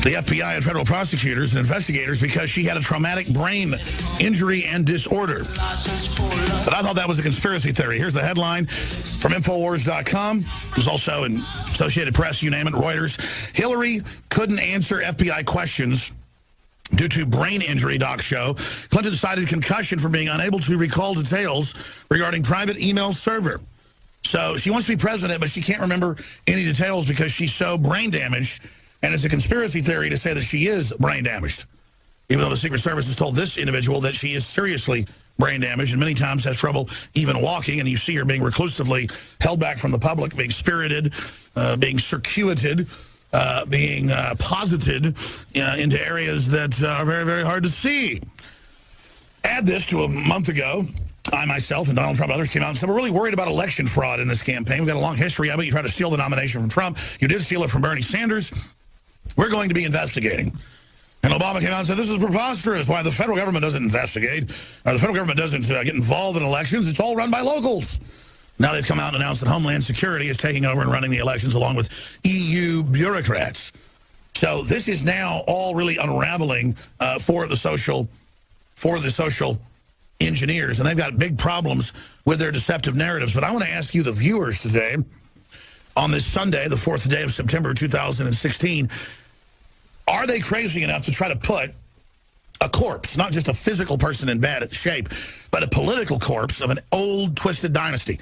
the FBI and federal prosecutors and investigators because she had a traumatic brain injury and disorder. But I thought that was a conspiracy theory. Here's the headline from Infowars.com. It was also in Associated Press, you name it, Reuters. Hillary couldn't answer FBI questions due to brain injury, docs show. Clinton cited concussion for being unable to recall details regarding private email server. So she wants to be president, but she can't remember any details because she's so brain damaged. And it's a conspiracy theory to say that she is brain damaged, even though the Secret Service has told this individual that she is seriously brain damaged and many times has trouble even walking. And you see her being reclusively held back from the public, being spirited, being circuited, being posited into areas that are very, very hard to see. Add this to a month ago. I myself and Donald Trump and others came out and said, we're really worried about election fraud in this campaign. We've got a long history of it. You tried to steal the nomination from Trump. You did steal it from Bernie Sanders. We're going to be investigating. And Obama came out and said, this is preposterous. Why the federal government doesn't investigate. The federal government doesn't get involved in elections. It's all run by locals. Now they've come out and announced that Homeland Security is taking over and running the elections along with EU bureaucrats. So this is now all really unraveling for the social engineers, and they've got big problems with their deceptive narratives. But I want to ask you, the viewers, today, on this Sunday, the 4th day of September 2016, are they crazy enough to try to put a corpse, not just a physical person in bad shape, but a political corpse of an old, twisted dynasty?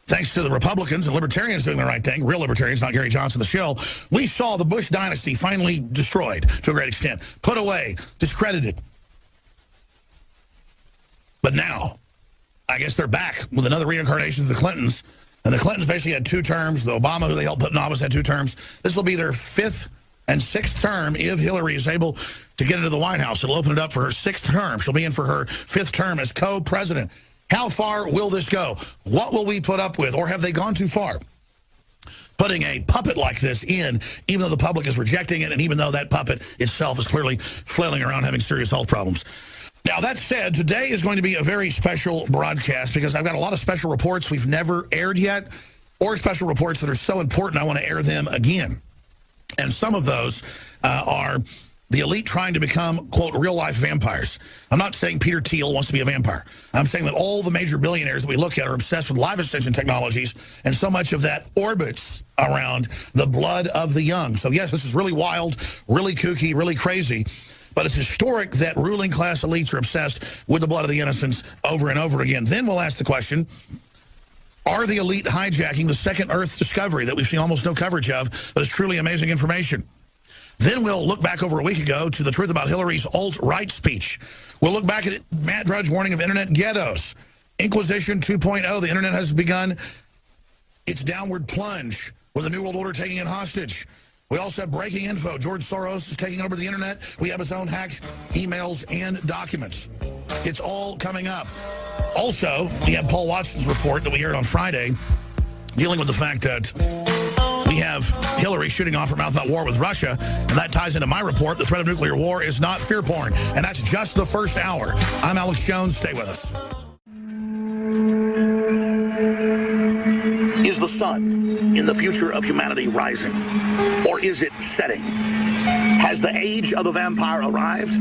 Thanks to the Republicans and libertarians doing the right thing, real libertarians, not Gary Johnson, the shill, we saw the Bush dynasty finally destroyed to a great extent, put away, discredited. But now, I guess they're back with another reincarnation of the Clintons. And the Clintons basically had 2 terms. The Obama, who they helped put in office, had 2 terms. This will be their 5th and 6th term if Hillary is able to get into the White House. It'll open it up for her 6th term. She'll be in for her 5th term as co-president. How far will this go? What will we put up with? Or have they gone too far? Putting a puppet like this in, even though the public is rejecting it, and even though that puppet itself is clearly flailing around having serious health problems. Now, that said, today is going to be a very special broadcast because I've got a lot of special reports we've never aired yet, or special reports that are so important I want to air them again. And some of those are the elite trying to become, quote, real-life vampires. I'm not saying Peter Thiel wants to be a vampire. I'm saying that all the major billionaires that we look at are obsessed with life extension technologies, and so much of that orbits around the blood of the young. So, yes, this is really wild, really kooky, really crazy. But it's historic that ruling class elites are obsessed with the blood of the innocents over and over again. Then we'll ask the question, are the elite hijacking the second Earth discovery that we've seen almost no coverage of, but is truly amazing information? Then we'll look back over a week ago to the truth about Hillary's alt-right speech. We'll look back at Matt Drudge warning of internet ghettos. Inquisition 2.0, the internet has begun its downward plunge with the New World Order taking it hostage. We also have breaking info. George Soros is taking over the internet. We have his own hacked emails and documents. It's all coming up. Also, we have Paul Watson's report that we aired on Friday dealing with the fact that we have Hillary shooting off her mouth about war with Russia, and that ties into my report. The threat of nuclear war is not fear porn, and that's just the first hour. I'm Alex Jones. Stay with us. Is the sun in the future of humanity rising, or is it setting? Has the age of the vampire arrived,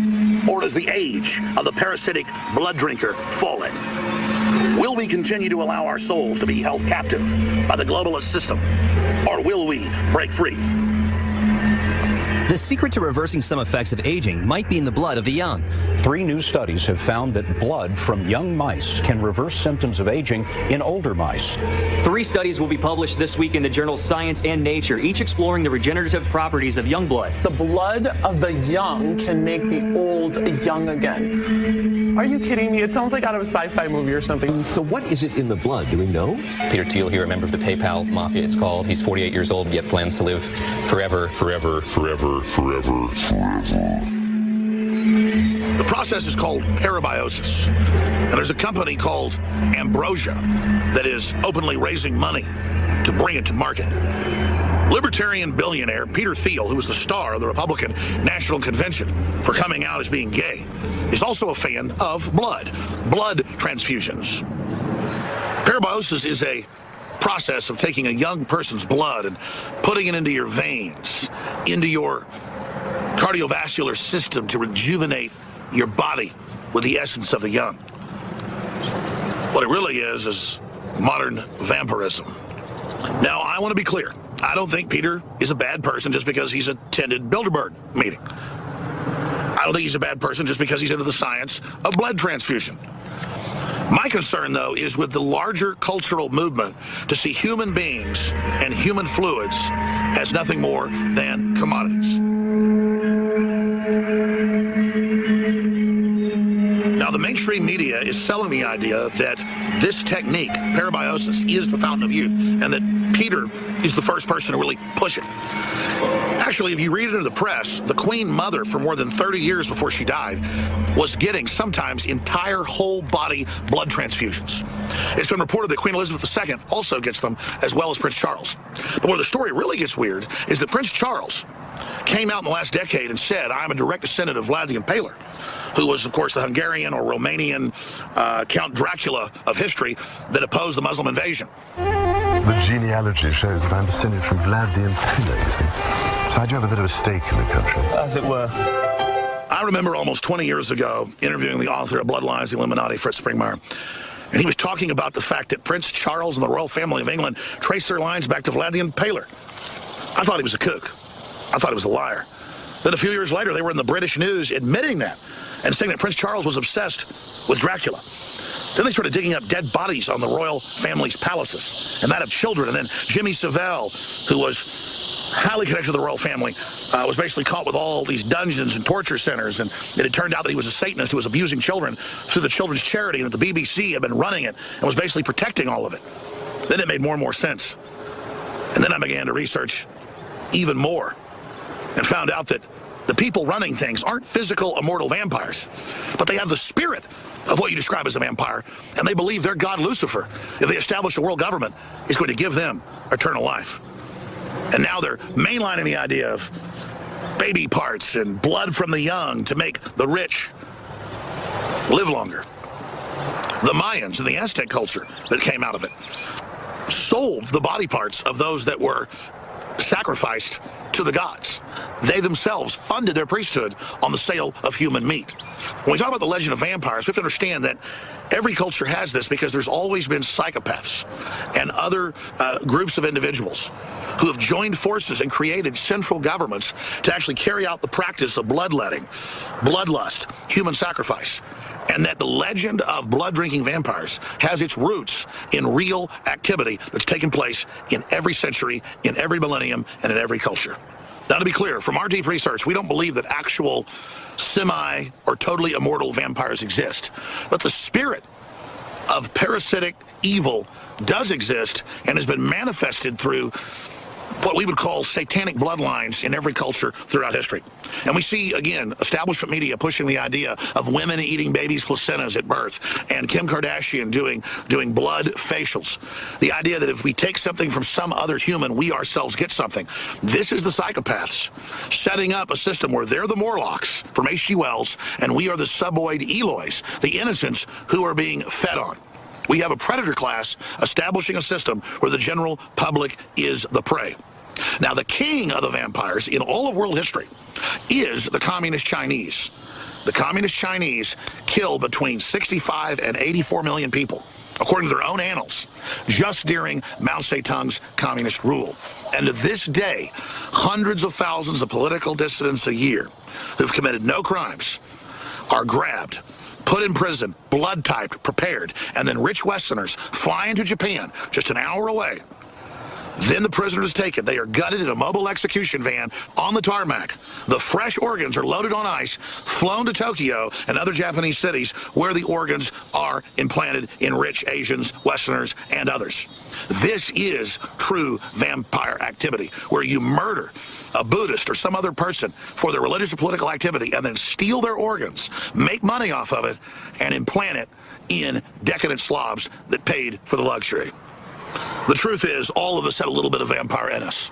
or is the age of the parasitic blood drinker fallen? Will we continue to allow our souls to be held captive by the globalist system, or will we break free? The secret to reversing some effects of aging might be in the blood of the young. 3 new studies have found that blood from young mice can reverse symptoms of aging in older mice. 3 studies will be published this week in the journals Science and Nature, each exploring the regenerative properties of young blood. The blood of the young can make the old young again. Are you kidding me? It sounds like out of a sci-fi movie or something. So what is it in the blood? Do we know? Peter Thiel here, a member of the PayPal Mafia, it's called. He's 48 years old, yet plans to live forever. The process is called parabiosis, and there's a company called Ambrosia that is openly raising money to bring it to market. Libertarian billionaire Peter Thiel, who was the star of the Republican National Convention for coming out as being gay, is also a fan of blood transfusions. Parabiosis is a process of taking a young person's blood and putting it into your veins, into your cardiovascular system to rejuvenate your body with the essence of the young. What it really is modern vampirism. Now, I want to be clear. I don't think Peter is a bad person just because he's attended Bilderberg meeting. I don't think he's a bad person just because he's into the science of blood transfusion. My concern, though, is with the larger cultural movement to see human beings and human fluids as nothing more than commodities. Now, the mainstream media is selling the idea that this technique, parabiosis, is the fountain of youth, and that Peter is the first person to really push it. Actually, if you read it in the press, the Queen Mother, for more than 30 years before she died, was getting sometimes entire whole-body blood transfusions. It's been reported that Queen Elizabeth II also gets them, as well as Prince Charles. But where the story really gets weird is that Prince Charles came out in the last decade and said, I'm a direct descendant of Vlad the Impaler, who was, of course, the Hungarian or Romanian Count Dracula of history that opposed the Muslim invasion. The genealogy shows that I'm descended from Vlad the Impaler, you see. So I do have a bit of a stake in the country. As it were. I remember almost 20 years ago interviewing the author of Bloodlines, the Illuminati, Fritz Springmeier. And he was talking about the fact that Prince Charles and the royal family of England traced their lines back to Vlad the Impaler. I thought he was a kook. I thought he was a liar. Then a few years later, they were in the British news admitting that and saying that Prince Charles was obsessed with Dracula. Then they started digging up dead bodies on the royal family's palaces, and that of children. And then Jimmy Savile, who was highly connected to the royal family, was basically caught with all these dungeons and torture centers. And it had turned out that he was a Satanist who was abusing children through the children's charity, and that the BBC had been running it and was basically protecting all of it. Then it made more and more sense. And then I began to research even more and found out that the people running things aren't physical, immortal vampires, but they have the spirit of what you describe as a vampire, and they believe their god Lucifer, if they establish a world government, is going to give them eternal life. And now they're mainlining the idea of baby parts and blood from the young to make the rich live longer. The Mayans and the Aztec culture that came out of it sold the body parts of those that were sacrificed to the gods. They themselves funded their priesthood on the sale of human meat. When we talk about the legend of vampires, we have to understand that every culture has this because there's always been psychopaths and other groups of individuals who have joined forces and created central governments to actually carry out the practice of bloodletting, bloodlust, human sacrifice. And that the legend of blood-drinking vampires has its roots in real activity that's taken place in every century, in every millennium, and in every culture. Now, to be clear, from our deep research, we don't believe that actual semi or totally immortal vampires exist. But the spirit of parasitic evil does exist and has been manifested through what we would call satanic bloodlines in every culture throughout history. And we see, again, establishment media pushing the idea of women eating babies' placentas at birth, and Kim Kardashian doing blood facials. The idea that if we take something from some other human, we ourselves get something. This is the psychopaths setting up a system where they're the Morlocks from H.G. Wells, and we are the suboid Eloys, the innocents who are being fed on. We have a predator class establishing a system where the general public is the prey. Now, the king of the vampires in all of world history is the Communist Chinese. The Communist Chinese kill between 65 and 84 million people, according to their own annals, just during Mao Zedong's communist rule. And to this day, hundreds of thousands of political dissidents a year who've committed no crimes are grabbed, put in prison, blood typed, prepared, and then rich Westerners fly into Japan just an hour away. Then the prisoner is taken. They are gutted in a mobile execution van on the tarmac. The fresh organs are loaded on ice, flown to Tokyo and other Japanese cities where the organs are implanted in rich Asians, Westerners, and others. This is true vampire activity, where you murder a Buddhist or some other person for their religious or political activity and then steal their organs, make money off of it, and implant it in decadent slobs that paid for the luxury. The truth is, all of us have a little bit of vampire in us.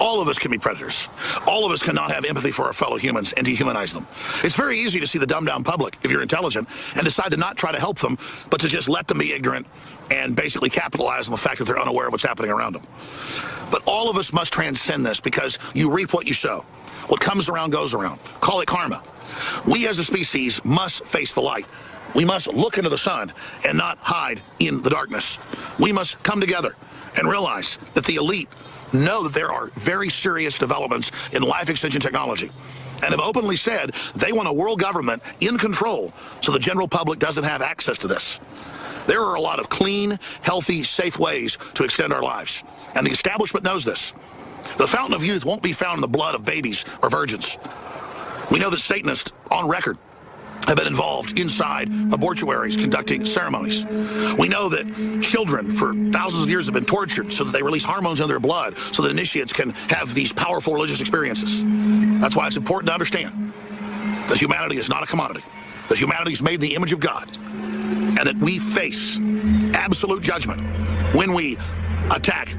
All of us can be predators. All of us cannot have empathy for our fellow humans and dehumanize them. It's very easy to see the dumbed-down public, if you're intelligent, and decide to not try to help them, but to just let them be ignorant and basically capitalize on the fact that they're unaware of what's happening around them. But all of us must transcend this, because you reap what you sow. What comes around goes around. Call it karma. We as a species must face the light. We must look into the sun and not hide in the darkness. We must come together and realize that the elite know that there are very serious developments in life extension technology and have openly said they want a world government in control so the general public doesn't have access to this. There are a lot of clean, healthy, safe ways to extend our lives, and the establishment knows this. The fountain of youth won't be found in the blood of babies or virgins. We know that Satanists, on record, have been involved inside abortuaries conducting ceremonies. We know that children for thousands of years have been tortured so that they release hormones in their blood so that initiates can have these powerful religious experiences. That's why it's important to understand that humanity is not a commodity, that humanity is made in the image of God, and that we face absolute judgment when we attack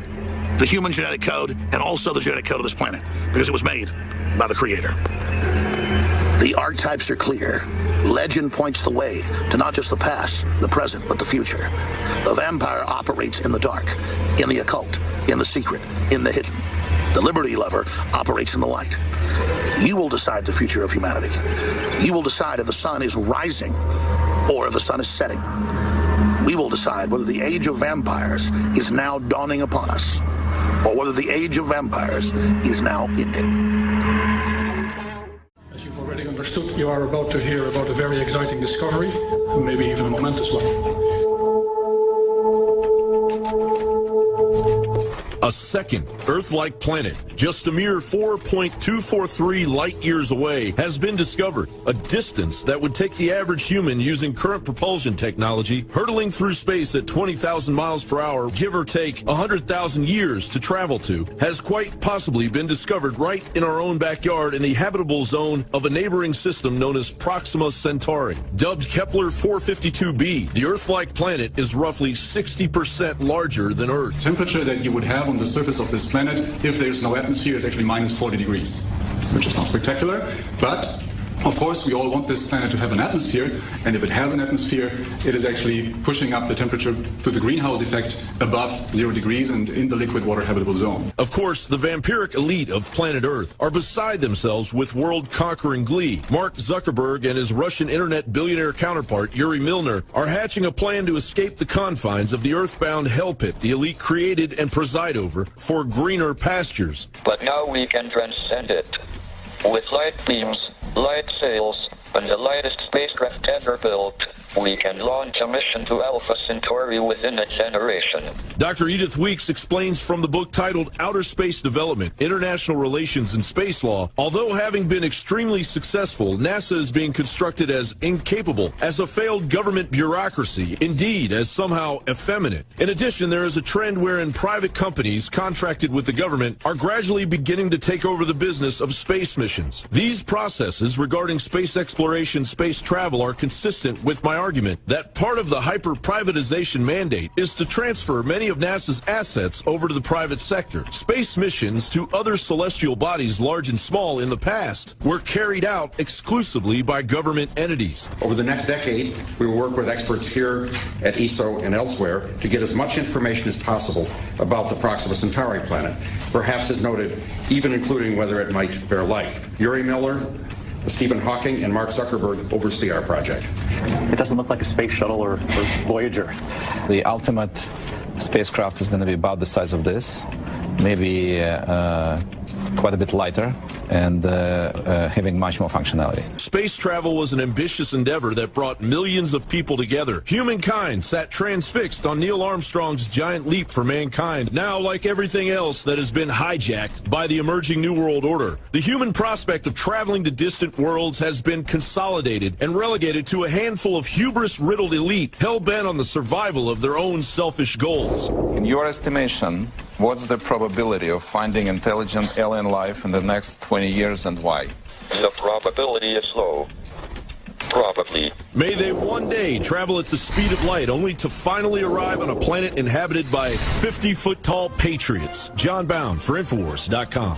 the human genetic code and also the genetic code of this planet, because it was made by the Creator. The archetypes are clear. Legend points the way to not just the past, the present, but the future. The vampire operates in the dark, in the occult, in the secret, in the hidden. The liberty lover operates in the light. You will decide the future of humanity. You will decide if the sun is rising or if the sun is setting. We will decide whether the age of vampires is now dawning upon us or whether the age of vampires is now ending. As you've already understood, you are about to hear about a very exciting discovery, and maybe even a momentous one. A second Earth-like planet, just a mere 4.243 light-years away, has been discovered, a distance that would take the average human using current propulsion technology, hurtling through space at 20,000 miles per hour, give or take 100,000 years to travel to, has quite possibly been discovered right in our own backyard in the habitable zone of a neighboring system known as Proxima Centauri. Dubbed Kepler 452b, the Earth-like planet is roughly 60% larger than Earth. The temperature that you would have on the surface of this planet if there's no atmosphere is actually minus 40 degrees, which is not spectacular, but of course we all want this planet to have an atmosphere, and if it has an atmosphere, it is actually pushing up the temperature through the greenhouse effect above 0 degrees and in the liquid water habitable zone. Of course, the vampiric elite of planet Earth are beside themselves with world-conquering glee. Mark Zuckerberg and his Russian internet billionaire counterpart, Yuri Milner, are hatching a plan to escape the confines of the earthbound hell pit the elite created and preside over for greener pastures. But now we can transcend it. With light beams, light sails, and the lightest spacecraft ever built, we can launch a mission to Alpha Centauri within a generation. Dr. Edith Weeks explains from the book titled Outer Space Development, International Relations and Space Law, although having been extremely successful, NASA is being constructed as incapable, as a failed government bureaucracy, indeed as somehow effeminate. In addition, there is a trend wherein private companies contracted with the government are gradually beginning to take over the business of space missions. These processes regarding space exploration, space travel are consistent with my argument that part of the hyper-privatization mandate is to transfer many of NASA's assets over to the private sector. Space missions to other celestial bodies, large and small, in the past were carried out exclusively by government entities. Over the next decade, we will work with experts here at ESO and elsewhere to get as much information as possible about the Proxima Centauri planet, perhaps as noted, even including whether it might bear life. Yuri Milner, Stephen Hawking, and Mark Zuckerberg oversee our project. It doesn't look like a space shuttle or Voyager. The ultimate spacecraft is going to be about the size of this, maybe quite a bit lighter and having much more functionality. Space travel was an ambitious endeavor that brought millions of people together. Humankind sat transfixed on Neil Armstrong's giant leap for mankind. Now, like everything else that has been hijacked by the emerging New World Order, the human prospect of traveling to distant worlds has been consolidated and relegated to a handful of hubris-riddled elite hell-bent on the survival of their own selfish goals. In your estimation, what's the probability of finding intelligent alien life in the next 20 years and why? The probability is low. Probably. May they one day travel at the speed of light only to finally arrive on a planet inhabited by 50-foot-tall patriots. John Bound for Infowars.com.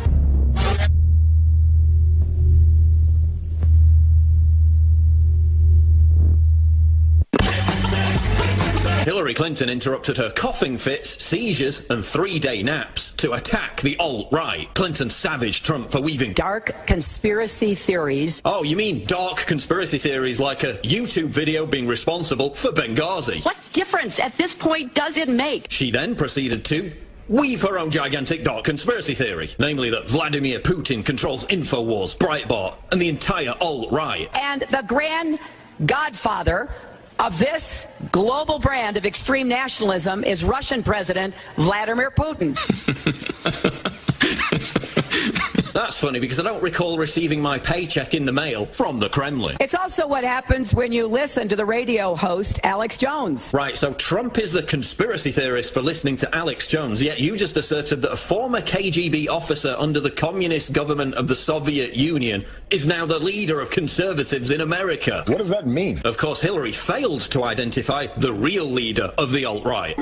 Hillary Hillary Clinton interrupted her coughing fits, seizures, and 3-day naps to attack the alt-right. Clinton savaged Trump for weaving dark conspiracy theories. Oh, you mean dark conspiracy theories like a YouTube video being responsible for Benghazi? What difference at this point does it make? She then proceeded to weave her own gigantic dark conspiracy theory, namely that Vladimir Putin controls InfoWars, Breitbart, and the entire alt-right. And the grand godfather of this global brand of extreme nationalism is Russian President Vladimir Putin. That's funny because I don't recall receiving my paycheck in the mail from the Kremlin. It's also what happens when you listen to the radio host Alex Jones. Right, so Trump is the conspiracy theorist for listening to Alex Jones, yet you just asserted that a former KGB officer under the communist government of the Soviet Union is now the leader of conservatives in America. What does that mean? Of course, Hillary failed to identify the real leader of the alt-right.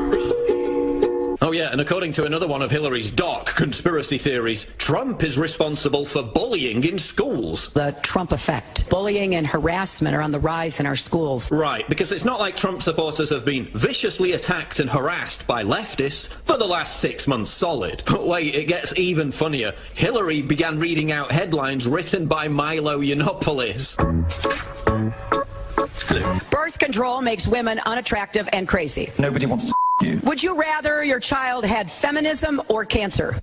Oh yeah, and according to another one of Hillary's dark conspiracy theories, Trump is responsible for bullying in schools. The Trump effect. Bullying and harassment are on the rise in our schools. Right, because it's not like Trump supporters have been viciously attacked and harassed by leftists for the last 6 months solid. But wait, it gets even funnier. Hillary began reading out headlines written by Milo Yiannopoulos. Birth control makes women unattractive and crazy. Nobody wants to you. Would you rather your child had feminism or cancer?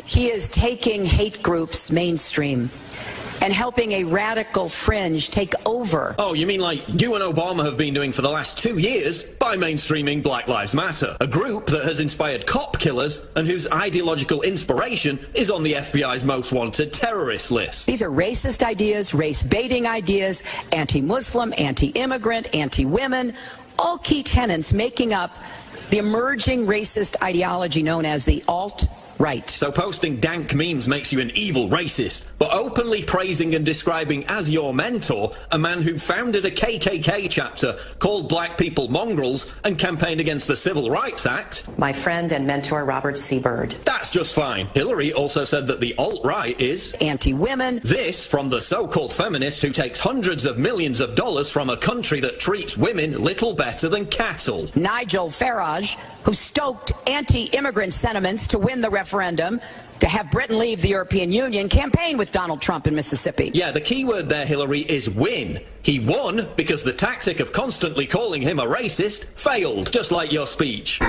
He is taking hate groups mainstream and helping a radical fringe take over. Oh, you mean like you and Obama have been doing for the last 2 years by mainstreaming Black Lives Matter, a group that has inspired cop killers and whose ideological inspiration is on the FBI's most wanted terrorist list. These are racist ideas, race-baiting ideas, anti-Muslim, anti-immigrant, anti-women, all key tenets making up the emerging racist ideology known as the alt-right. So posting dank memes makes you an evil racist, but openly praising and describing as your mentor a man who founded a KKK chapter, called black people mongrels, and campaigned against the Civil Rights Act. My friend and mentor, Robert C. Byrd. That's just fine. Hillary also said that the alt-right is anti-women. This from the so-called feminist who takes hundreds of millions of dollars from a country that treats women little better than cattle. Nigel Farage, who stoked anti-immigrant sentiments to win the referendum to have Britain leave the European Union, campaigned with Donald Trump in Mississippi. Yeah, the key word there, Hillary, is win. He won because the tactic of constantly calling him a racist failed, just like your speech.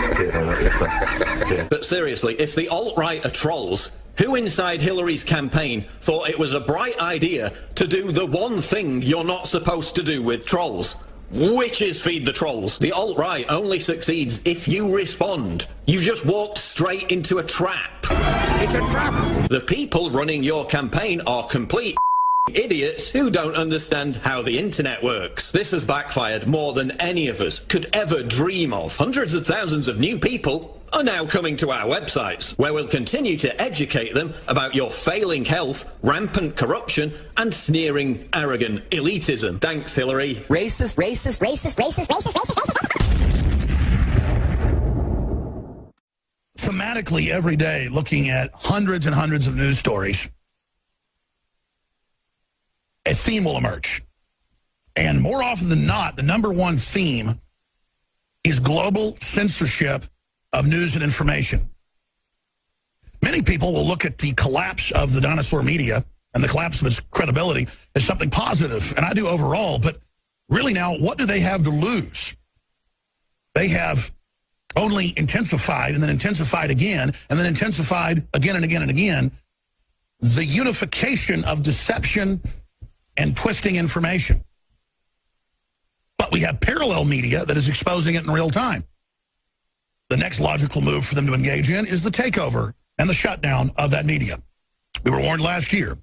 But seriously, if the alt-right are trolls, who inside Hillary's campaign thought it was a bright idea to do the one thing you're not supposed to do with trolls? Which is feed the trolls. The alt-right only succeeds if you respond. You just walked straight into a trap. It's a trap! The people running your campaign are complete idiots who don't understand how the internet works. This has backfired more than any of us could ever dream of. Hundreds of thousands of new people are now coming to our websites, where we'll continue to educate them about your failing health, rampant corruption, and sneering, arrogant elitism. Thanks, Hillary. Racist, racist, racist, racist, racist, racist. Thematically, every day, looking at hundreds and hundreds of news stories, a theme will emerge. And more often than not, the number one theme is global censorship of news and information. Many people will look at the collapse of the dinosaur media and the collapse of its credibility as something positive, and I do overall, but really now, what do they have to lose? They have only intensified and then intensified again and then intensified again and again and again the unification of deception and twisting information. But we have parallel media that is exposing it in real time. The next logical move for them to engage in is the takeover and the shutdown of that media. We were warned last year,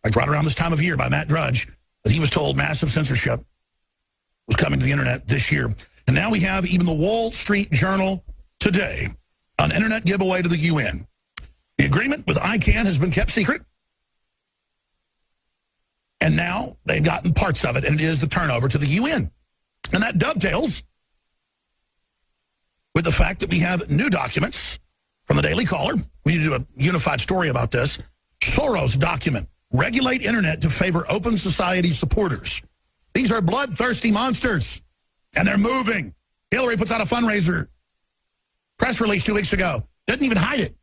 like right around this time of year, by Matt Drudge, that he was told massive censorship was coming to the internet this year. And now we have even the Wall Street Journal today, an internet giveaway to the UN. The agreement with ICANN has been kept secret. And now they've gotten parts of it, and it is the turnover to the UN. And that dovetails with the fact that we have new documents from the Daily Caller. We need to do a unified story about this. Soros document, regulate internet to favor open society supporters. These are bloodthirsty monsters, and they're moving. Hillary puts out a fundraiser press release 2 weeks ago, doesn't even hide it,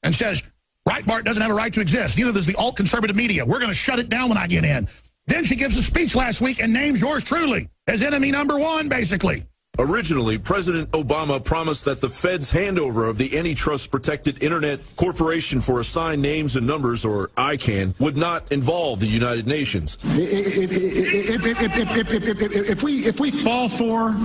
and says, Breitbart doesn't have a right to exist. Neither does the alt-conservative media. We're going to shut it down when I get in. Then she gives a speech last week and names yours truly as enemy number one, basically. Originally, President Obama promised that the Fed's handover of the Antitrust-Protected Internet Corporation for Assigned Names and Numbers, or ICANN, would not involve the United Nations. If we fall for,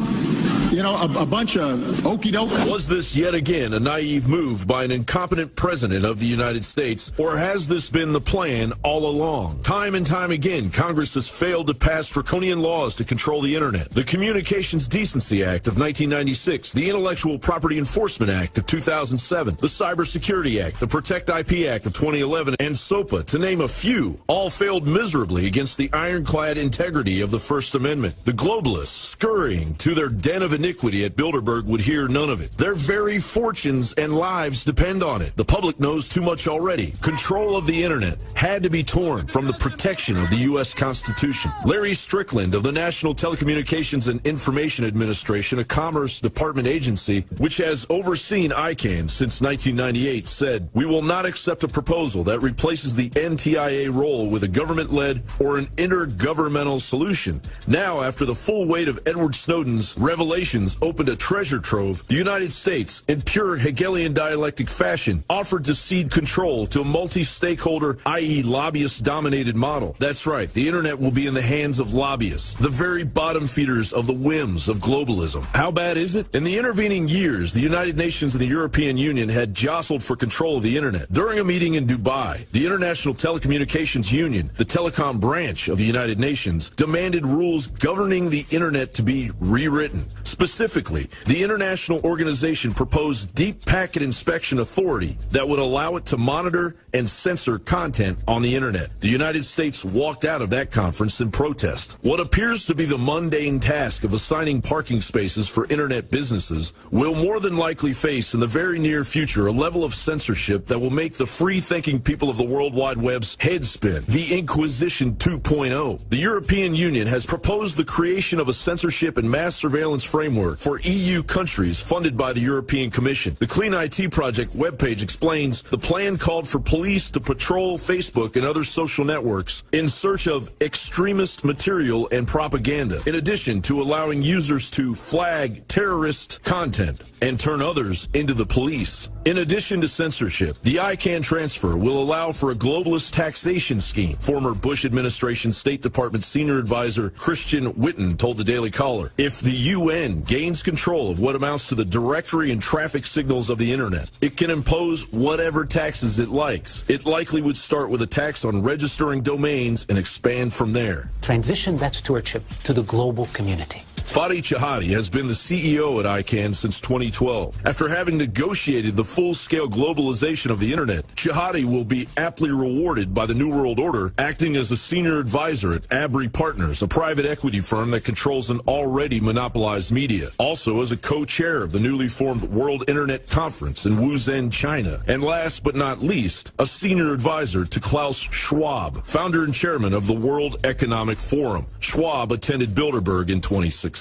a bunch of okey doke. Was this yet again a naive move by an incompetent president of the United States, or has this been the plan all along? Time and time again, Congress has failed to pass draconian laws to control the Internet. The Communications Decency Act of 1996, the Intellectual Property Enforcement Act of 2007, the Cybersecurity Act, the Protect IP Act of 2011, and SOPA, to name a few, all failed miserably against the ironclad integrity of the First Amendment. The globalists, scurrying to their den of iniquity at Bilderberg, would hear none of it. Their very fortunes and lives depend on it. The public knows too much already. Control of the Internet had to be torn from the protection of the U.S. Constitution. Larry Strickland of the National Telecommunications and Information Administration, a Commerce Department agency which has overseen ICANN since 1998, said, "We will not accept a proposal that replaces the NTIA role with a government-led or an intergovernmental solution. Now, after the full weight of Edward Snowden's revelations opened a treasure trove, the United States, in pure Hegelian dialectic fashion, offered to cede control to a multi-stakeholder, i.e. lobbyist-dominated model. That's right, the Internet will be in the hands of lobbyists, the very bottom feeders of the whims of globalism. How bad is it? In the intervening years, the United Nations and the European Union had jostled for control of the Internet. During a meeting in Dubai, the International Telecommunications Union, the telecom branch of the United Nations, demanded rules governing the Internet to be rewritten. Specifically, the international organization proposed deep packet inspection authority that would allow it to monitor and censor content on the Internet. The United States walked out of that conference in protest. What appears to be the mundane task of assigning parking spaces for Internet businesses will more than likely face in the very near future a level of censorship that will make the free-thinking people of the World Wide Web's head spin. The Inquisition 2.0. The European Union has proposed the creation of a censorship and mass surveillance framework for EU countries funded by the European Commission. The Clean IT Project webpage explains the plan called for police to patrol Facebook and other social networks in search of extremist material and propaganda, in addition to allowing users to flag terrorist content and turn others into the police. In addition to censorship, the ICANN transfer will allow for a globalist taxation scheme, former Bush administration State Department senior advisor Christian Witten told the Daily Caller. If the UN gains control of what amounts to the directory and traffic signals of the Internet, it can impose whatever taxes it likes. It likely would start with a tax on registering domains and expand from there. Transition that stewardship to the global community. Fadi Chahadi has been the CEO at ICANN since 2012. After having negotiated the full-scale globalization of the Internet, Chahadi will be aptly rewarded by the New World Order, acting as a senior advisor at Abry Partners, a private equity firm that controls an already monopolized media. Also as a co-chair of the newly formed World Internet Conference in Wuzhen, China. And last but not least, a senior advisor to Klaus Schwab, founder and chairman of the World Economic Forum. Schwab attended Bilderberg in 2016.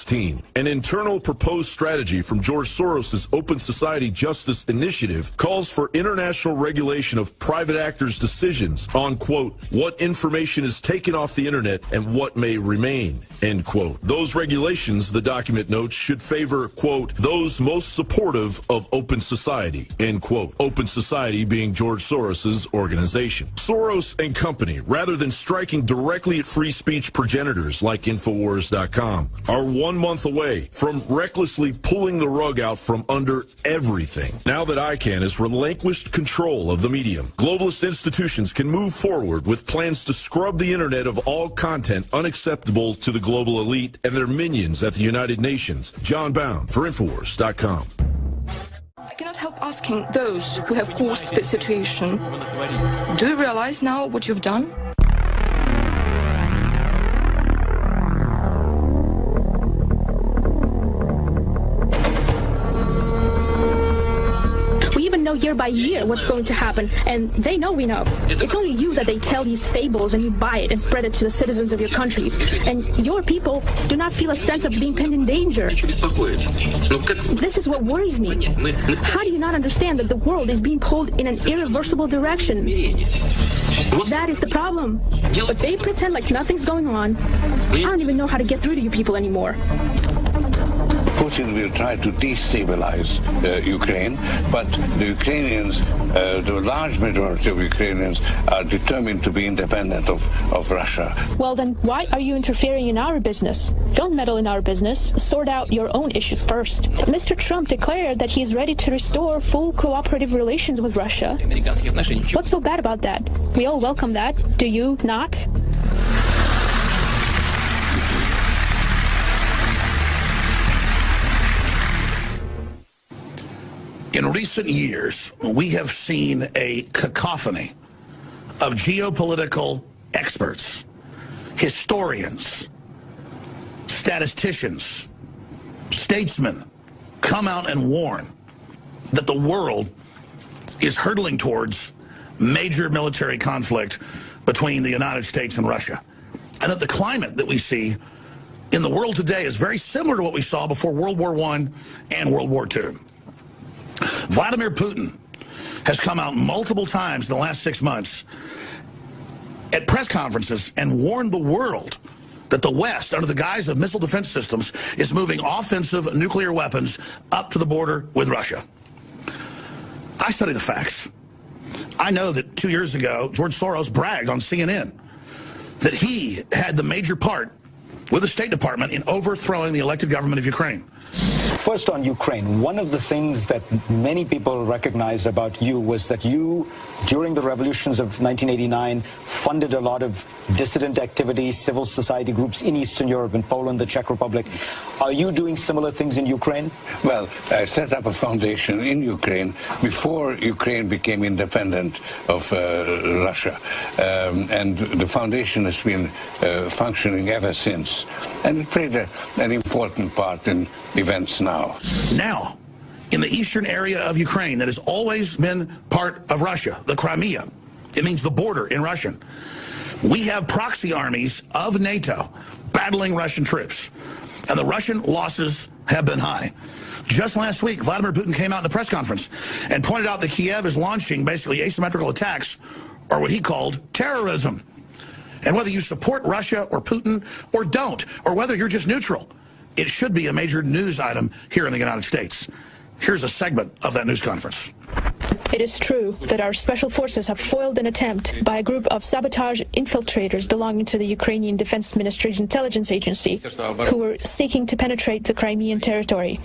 An internal proposed strategy from George Soros' Open Society Justice Initiative calls for international regulation of private actors' decisions on, quote, what information is taken off the Internet and what may remain, end quote. Those regulations, the document notes, should favor, quote, those most supportive of open society, end quote. Open Society being George Soros' organization. Soros and company, rather than striking directly at free speech progenitors like Infowars.com, are 1 month away from recklessly pulling the rug out from under everything. Now that ICANN has relinquished control of the medium, globalist institutions can move forward with plans to scrub the Internet of all content unacceptable to the global elite and their minions at the United Nations. John Bound for Infowars.com. I cannot help asking those who have caused this situation, do you realize now what you've done? know year by year what's going to happen, and they know we know. It's only you that they tell these fables, and you buy it and spread it to the citizens of your countries. And your people do not feel a sense of the impending danger. This is what worries me. How do you not understand that the world is being pulled in an irreversible direction? That is the problem. But they pretend like nothing's going on. I don't even know how to get through to you people anymore. Putin will try to destabilize Ukraine, but the Ukrainians, the large majority of Ukrainians, are determined to be independent of Russia. Well, then why are you interfering in our business? Don't meddle in our business. Sort out your own issues first. Mr. Trump declared that he is ready to restore full cooperative relations with Russia. What's so bad about that? We all welcome that. Do you not? In recent years, we have seen a cacophony of geopolitical experts, historians, statisticians, statesmen come out and warn that the world is hurtling towards major military conflict between the United States and Russia, and that the climate that we see in the world today is very similar to what we saw before World War I and World War II. Vladimir Putin has come out multiple times in the last 6 months at press conferences and warned the world that the West, under the guise of missile defense systems, is moving offensive nuclear weapons up to the border with Russia. I study the facts. I know that 2 years ago, George Soros bragged on CNN that he had the major part with the State Department in overthrowing the elected government of Ukraine. First, on Ukraine, one of the things that many people recognized about you was that you, during the revolutions of 1989, funded a lot of dissident activities, civil society groups in Eastern Europe, in Poland, the Czech Republic. Are you doing similar things in Ukraine? Well, I set up a foundation in Ukraine before Ukraine became independent of Russia. And the foundation has been functioning ever since. And it played an important part in events now. Now, in the eastern area of Ukraine that has always been part of Russia, the Crimea, it means the border in Russian, we have proxy armies of NATO battling Russian troops, and the Russian losses have been high. Just last week, Vladimir Putin came out in a press conference and pointed out that Kiev is launching basically asymmetrical attacks, or what he called terrorism. And whether you support Russia or Putin or don't, or whether you're just neutral, it should be a major news item here in the United States. Here's a segment of that news conference. It is true that our special forces have foiled an attempt by a group of sabotage infiltrators belonging to the Ukrainian Defense Ministry's intelligence agency who were seeking to penetrate the Crimean territory.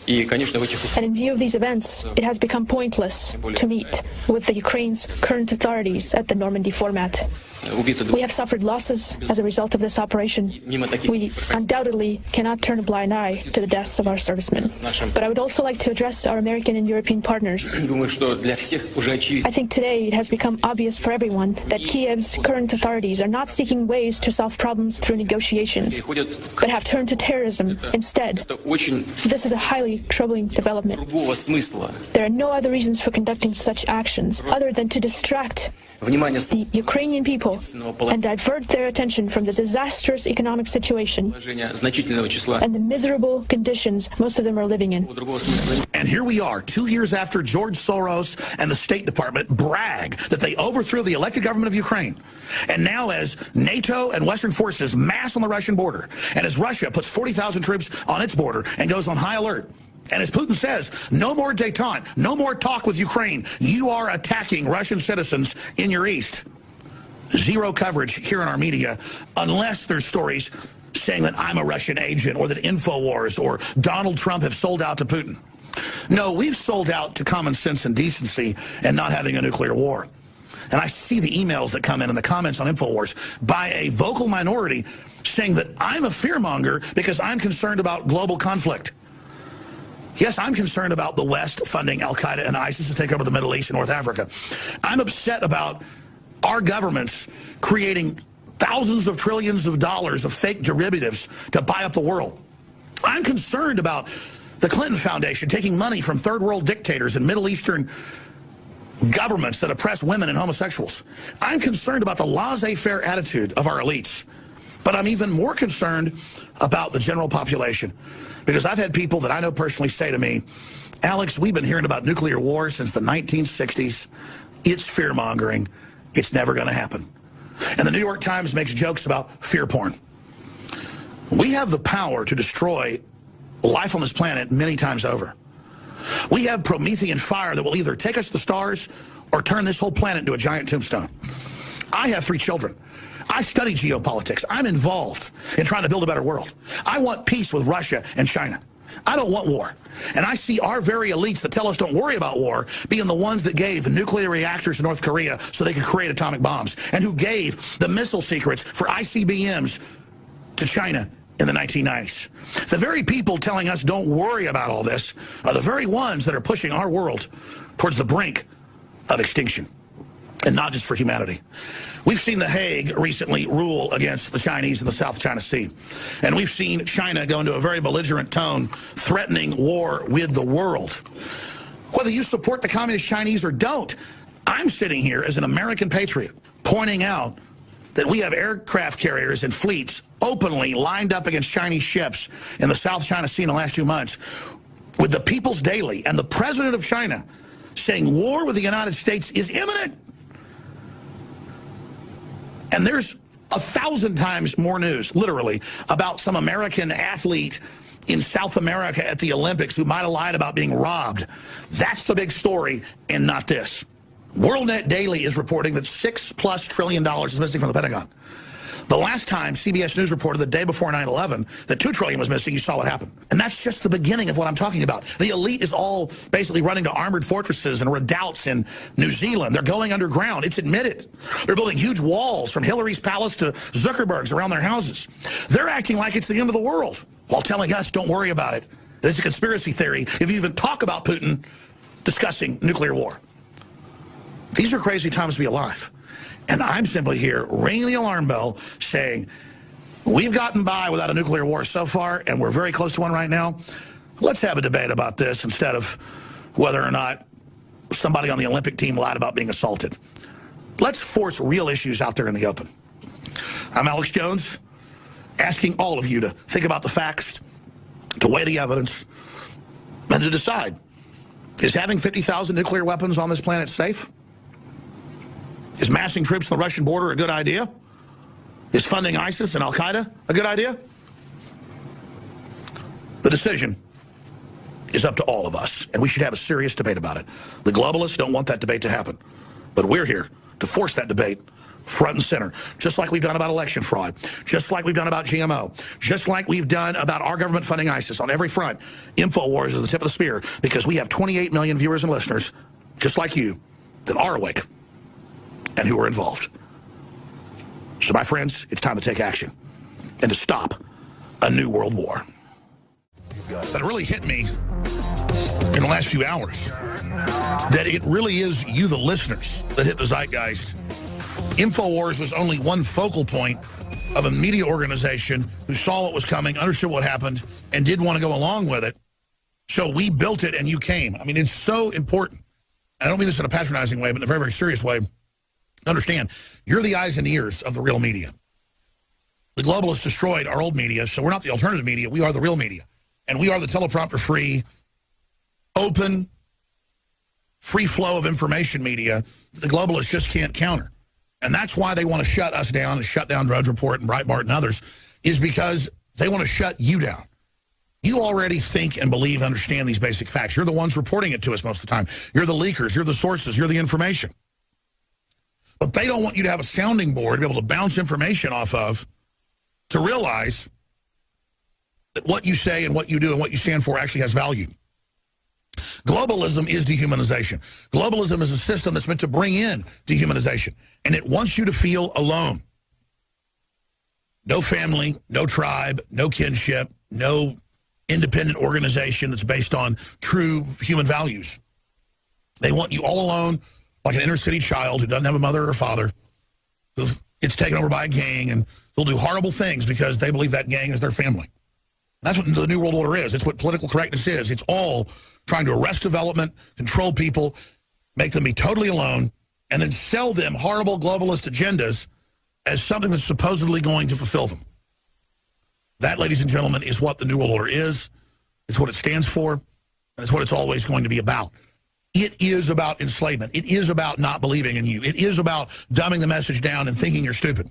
And in view of these events, it has become pointless to meet with the Ukraine's current authorities at the Normandy format. We have suffered losses as a result of this operation. We undoubtedly cannot turn a blind eye to the deaths of our servicemen. But I would also like to address our American and European partners. I think today it has become obvious for everyone that Kiev's current authorities are not seeking ways to solve problems through negotiations, but have turned to terrorism instead. This is a highly troubling development. There are no other reasons for conducting such actions other than to distract the Ukrainian people and divert their attention from the disastrous economic situation and the miserable conditions most of them are living in. And here we are, 2 years after George Soros and the State Department brag that they overthrew the elected government of Ukraine. And now as NATO and Western forces mass on the Russian border, and as Russia puts 40,000 troops on its border and goes on high alert, and as Putin says, no more détente, no more talk with Ukraine. You are attacking Russian citizens in your east. Zero coverage here in our media, unless there's stories saying that I'm a Russian agent or that InfoWars or Donald Trump have sold out to Putin. No, we've sold out to common sense and decency and not having a nuclear war. And I see the emails that come in the comments on InfoWars by a vocal minority saying that I'm a fearmonger because I'm concerned about global conflict. Yes, I'm concerned about the West funding al-Qaeda and ISIS to take over the Middle East and North Africa. I'm upset about our governments creating thousands of trillions of dollars of fake derivatives to buy up the world. I'm concerned about the Clinton Foundation taking money from third world dictators and Middle Eastern governments that oppress women and homosexuals. I'm concerned about the laissez-faire attitude of our elites. But I'm even more concerned about the general population, because I've had people that I know personally say to me, Alex, we've been hearing about nuclear war since the 1960s. It's fear-mongering. It's never going to happen. And the New York Times makes jokes about fear porn. We have the power to destroy life on this planet many times over. We have Promethean fire that will either take us to the stars or turn this whole planet into a giant tombstone. I have 3 children. I study geopolitics. I'm involved in trying to build a better world. I want peace with Russia and China. I don't want war. And I see our very elites that tell us don't worry about war being the ones that gave nuclear reactors to North Korea so they could create atomic bombs, and who gave the missile secrets for ICBMs to China in the 1990s. The very people telling us don't worry about all this are the very ones that are pushing our world towards the brink of extinction, and not just for humanity. We've seen The Hague recently rule against the Chinese in the South China Sea. And we've seen China go into a very belligerent tone, threatening war with the world. Whether you support the communist Chinese or don't, I'm sitting here as an American patriot pointing out that we have aircraft carriers and fleets openly lined up against Chinese ships in the South China Sea in the last 2 months, with the People's Daily and the president of China saying war with the United States is imminent. And there's 1,000 times more news, literally, about some American athlete in South America at the Olympics who might have lied about being robbed. That's the big story, and not this. WorldNet Daily is reporting that $6+ trillion is missing from the Pentagon. The last time CBS News reported the day before 9/11 that $2 trillion was missing, you saw what happened. And that's just the beginning of what I'm talking about. The elite is all basically running to armored fortresses and redoubts in New Zealand. They're going underground. It's admitted. They're building huge walls from Hillary's palace to Zuckerberg's around their houses. They're acting like it's the end of the world while telling us don't worry about it. It's a conspiracy theory if you even talk about Putin discussing nuclear war. These are crazy times to be alive. And I'm simply here ringing the alarm bell saying, we've gotten by without a nuclear war so far, and we're very close to one right now. Let's have a debate about this instead of whether or not somebody on the Olympic team lied about being assaulted. Let's force real issues out there in the open. I'm Alex Jones, asking all of you to think about the facts, to weigh the evidence, and to decide, is having 50,000 nuclear weapons on this planet safe? Is massing troops on the Russian border a good idea? Is funding ISIS and Al-Qaeda a good idea? The decision is up to all of us, and we should have a serious debate about it. The globalists don't want that debate to happen, but we're here to force that debate front and center, just like we've done about election fraud, just like we've done about GMO, just like we've done about our government funding ISIS. On every front, InfoWars is the tip of the spear, because we have 28 million viewers and listeners, just like you, that are awake and who are involved. So, my friends, it's time to take action and to stop a new world war. That really hit me in the last few hours, that it really is you, the listeners, that hit the zeitgeist. InfoWars was only one focal point of a media organization who saw what was coming, understood what happened, and did want to go along with it. So we built it and you came. I mean, it's so important. I don't mean this in a patronizing way, but in a very, very serious way. Understand, you're the eyes and ears of the real media. The globalists destroyed our old media, so we're not the alternative media. We are the real media. And we are the teleprompter-free, open, free flow of information media that the globalists just can't counter. And that's why they want to shut us down and shut down Drudge Report and Breitbart and others, is because they want to shut you down. You already think and believe and understand these basic facts. You're the ones reporting it to us most of the time. You're the leakers. You're the sources. You're the information. But they don't want you to have a sounding board to be able to bounce information off of, to realize that what you say and what you do and what you stand for actually has value. Globalism is dehumanization. Globalism is a system that's meant to bring in dehumanization. And it wants you to feel alone. No family, no tribe, no kinship, no independent organization that's based on true human values. They want you all alone, like an inner city child who doesn't have a mother or a father, who gets taken over by a gang, and they'll do horrible things because they believe that gang is their family. That's what the New World Order is. It's what political correctness is. It's all trying to arrest development, control people, make them be totally alone, and then sell them horrible globalist agendas as something that's supposedly going to fulfill them. That, ladies and gentlemen, is what the New World Order is. It's what it stands for, and it's what it's always going to be about. It is about enslavement. It is about not believing in you. It is about dumbing the message down and thinking you're stupid.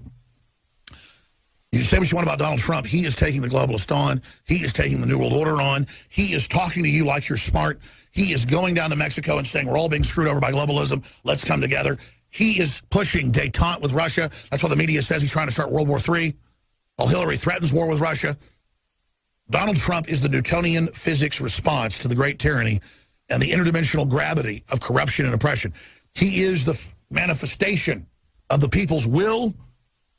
You say what you want about Donald Trump. He is taking the globalist on. He is taking the New World Order on. He is talking to you like you're smart. He is going down to Mexico and saying, we're all being screwed over by globalism. Let's come together. He is pushing détente with Russia. That's why the media says he's trying to start World War III. While Hillary threatens war with Russia. Donald Trump is the Newtonian physics response to the great tyranny and the interdimensional gravity of corruption and oppression. He is the manifestation of the people's will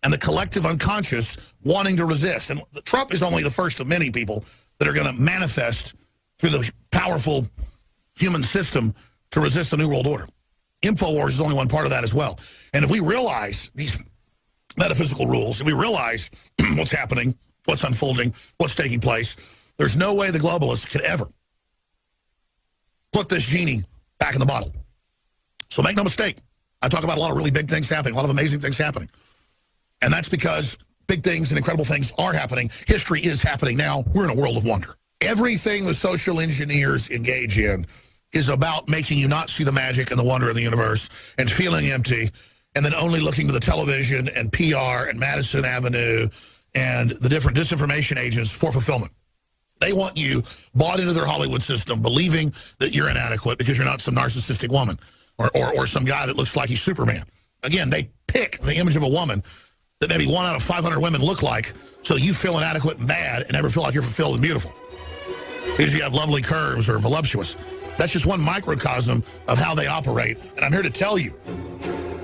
and the collective unconscious wanting to resist. And Trump is only the first of many people that are going to manifest through the powerful human system to resist the New World Order. InfoWars is only one part of that as well. And if we realize these metaphysical rules, if we realize what's happening, what's unfolding, what's taking place, there's no way the globalists could ever put this genie back in the bottle. So make no mistake, I talk about a lot of really big things happening, a lot of amazing things happening. And that's because big things and incredible things are happening. History is happening now. We're in a world of wonder. Everything the social engineers engage in is about making you not see the magic and the wonder of the universe and feeling empty and then only looking to the television and PR and Madison Avenue and the different disinformation agents for fulfillment. They want you bought into their Hollywood system, believing that you're inadequate because you're not some narcissistic woman or some guy that looks like he's Superman. Again, they pick the image of a woman that maybe 1 out of 500 women look like, so you feel inadequate and bad and never feel like you're fulfilled and beautiful because you have lovely curves or voluptuous. That's just one microcosm of how they operate. And I'm here to tell you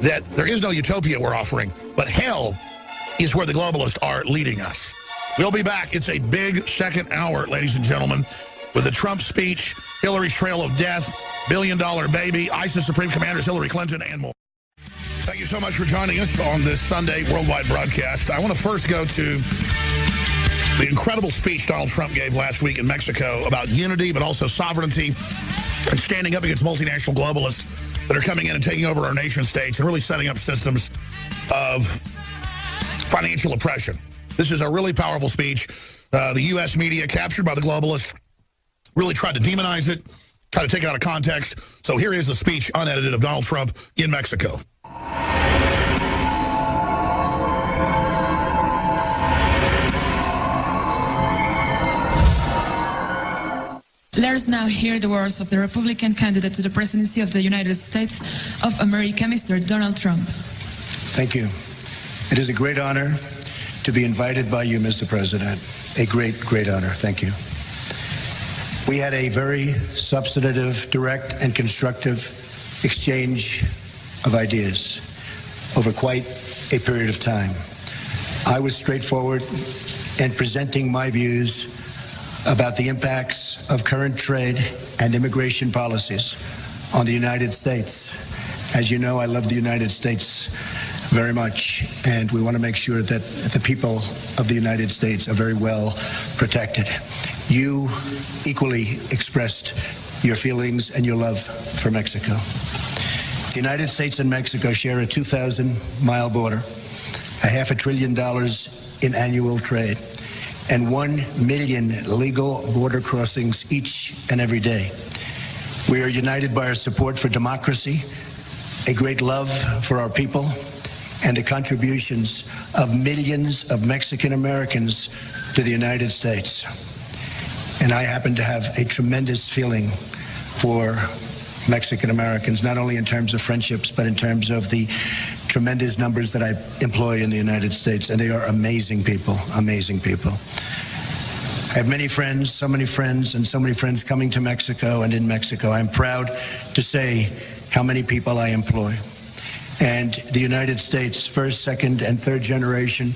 that there is no utopia we're offering, but hell is where the globalists are leading us. We'll be back. It's a big second hour, ladies and gentlemen, with the Trump speech, Hillary's trail of death, billion-dollar baby, ISIS Supreme Commanders Hillary Clinton, and more. Thank you so much for joining us on this Sunday worldwide broadcast. I want to first go to the incredible speech Donald Trump gave last week in Mexico about unity, but also sovereignty and standing up against multinational globalists that are coming in and taking over our nation states and really setting up systems of financial oppression. This is a really powerful speech. The U.S. media, captured by the globalists, really tried to demonize it, tried to take it out of context. So here is the speech, unedited, of Donald Trump in Mexico. Let us now hear the words of the Republican candidate to the presidency of the United States of America, Mr. Donald Trump. Thank you. It is a great honor to be invited by you, Mr. President. A great, great honor. Thank you. We had a very substantive, direct, and constructive exchange of ideas over quite a period of time. I was straightforward in presenting my views about the impacts of current trade and immigration policies on the United States. As you know, I love the United States very much, and we want to make sure that the people of the United States are very well protected. You equally expressed your feelings and your love for Mexico. The United States and Mexico share a 2,000-mile border, $500 billion in annual trade, and 1 million legal border crossings each and every day. We are united by our support for democracy, a great love for our people, and the contributions of millions of Mexican Americans to the United States. And I happen to have a tremendous feeling for Mexican Americans, not only in terms of friendships, but in terms of the tremendous numbers that I employ in the United States. And they are amazing people, amazing people. I have many friends, so many friends, and so many friends coming to Mexico and in Mexico. I'm proud to say how many people I employ. And the United States, first, second, and third generation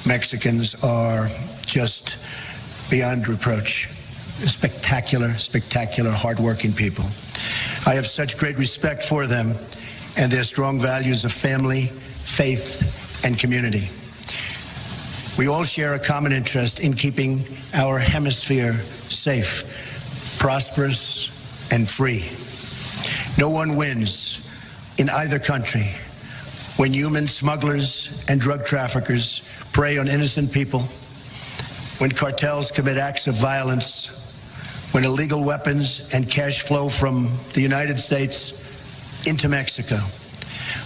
Mexicans are just beyond reproach. Spectacular, spectacular, hardworking people. I have such great respect for them and their strong values of family, faith, and community. We all share a common interest in keeping our hemisphere safe, prosperous, and free. No one wins in either country when human smugglers and drug traffickers prey on innocent people, when cartels commit acts of violence, when illegal weapons and cash flow from the United States into Mexico,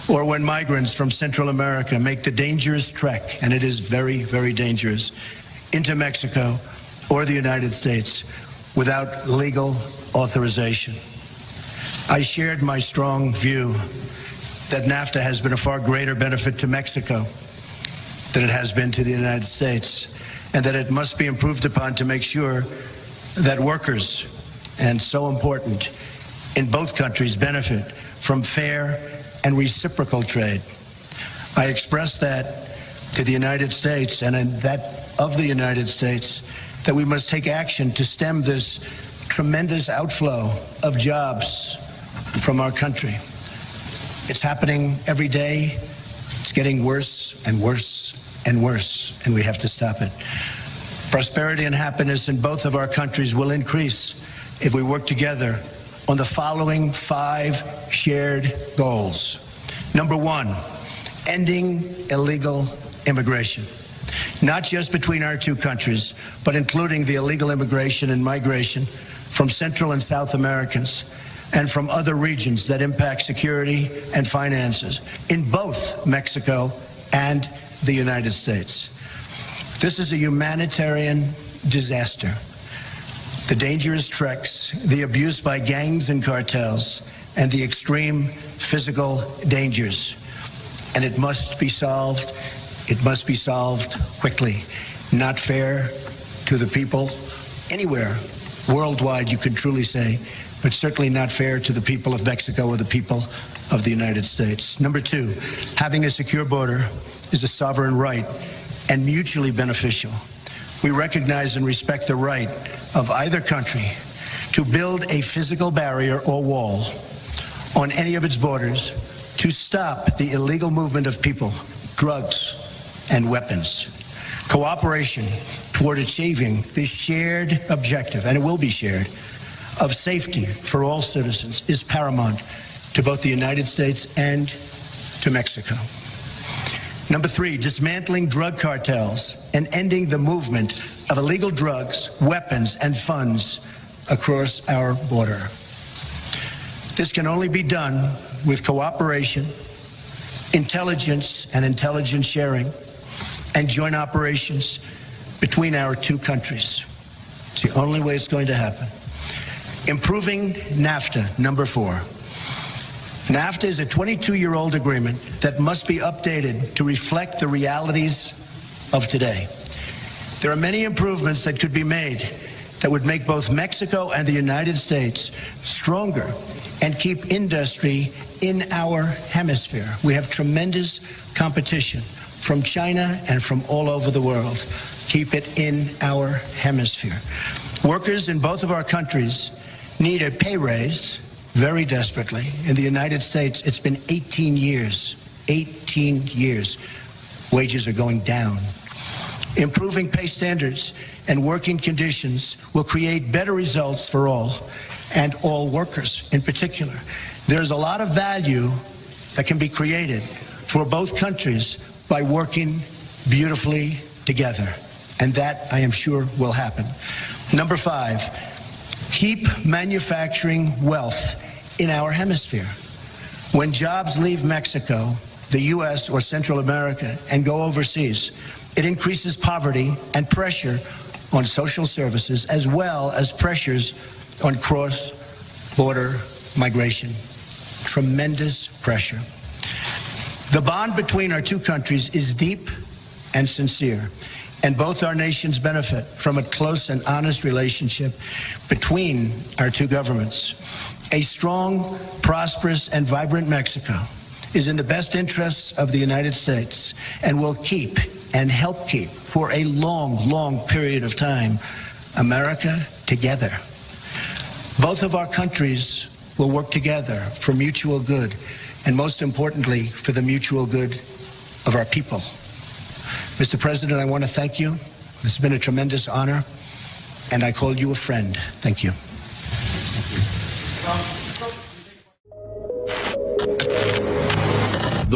or when migrants from Central America make the dangerous trek, and it is very, very dangerous, into Mexico or the United States without legal authorization. I shared my strong view that NAFTA has been a far greater benefit to Mexico than it has been to the United States, and that it must be improved upon to make sure that workers, and so important, in both countries benefit from fair and reciprocal trade. I expressed that to the United States and in that of the United States, that we must take action to stem this tremendous outflow of jobs from our country. It's happening every day. It's getting worse and worse and worse, and we have to stop it. Prosperity and happiness in both of our countries will increase if we work together on the following 5 shared goals. Number 1, ending illegal immigration. Not just between our two countries, but including the illegal immigration and migration from Central and South Americans and from other regions that impact security and finances in both Mexico and the United States. This is a humanitarian disaster. The dangerous treks, the abuse by gangs and cartels, and the extreme physical dangers. And it must be solved. It must be solved quickly. Not fair to the people anywhere worldwide, you could truly say, but certainly not fair to the people of Mexico or the people of the United States. Number 2, having a secure border is a sovereign right and mutually beneficial. We recognize and respect the right of either country to build a physical barrier or wall on any of its borders to stop the illegal movement of people, drugs, and weapons. Cooperation toward achieving this shared objective, and it will be shared, of safety for all citizens is paramount to both the United States and to Mexico. Number 3, dismantling drug cartels and ending the movement of illegal drugs, weapons, and funds across our border. This can only be done with cooperation, intelligence and intelligence sharing, and joint operations between our two countries. It's the only way it's going to happen. Improving NAFTA, number 4. NAFTA is a 22-year-old agreement that must be updated to reflect the realities of today. There are many improvements that could be made that would make both Mexico and the United States stronger and keep industry in our hemisphere. We have tremendous competition from China and from all over the world. Keep it in our hemisphere. Workers in both of our countries need a pay raise very desperately. In the United States, it's been 18 years. 18 years. Wages are going down. Improving pay standards and working conditions will create better results for all, and all workers in particular. There's a lot of value that can be created for both countries by working beautifully together, and that, I am sure, will happen. Number 5, keep manufacturing wealth in our hemisphere. When jobs leave Mexico, the U.S., or Central America and go overseas, it increases poverty and pressure on social services, as well as pressures on cross-border migration. Tremendous pressure. The bond between our two countries is deep and sincere, and both our nations benefit from a close and honest relationship between our two governments. A strong, prosperous, and vibrant Mexico is in the best interests of the United States and will keep and help keep for a long, long period of time America together. Both of our countries will work together for mutual good, and most importantly, for the mutual good of our people. Mr. President, I want to thank you. This has been a tremendous honor, and I call you a friend. Thank you.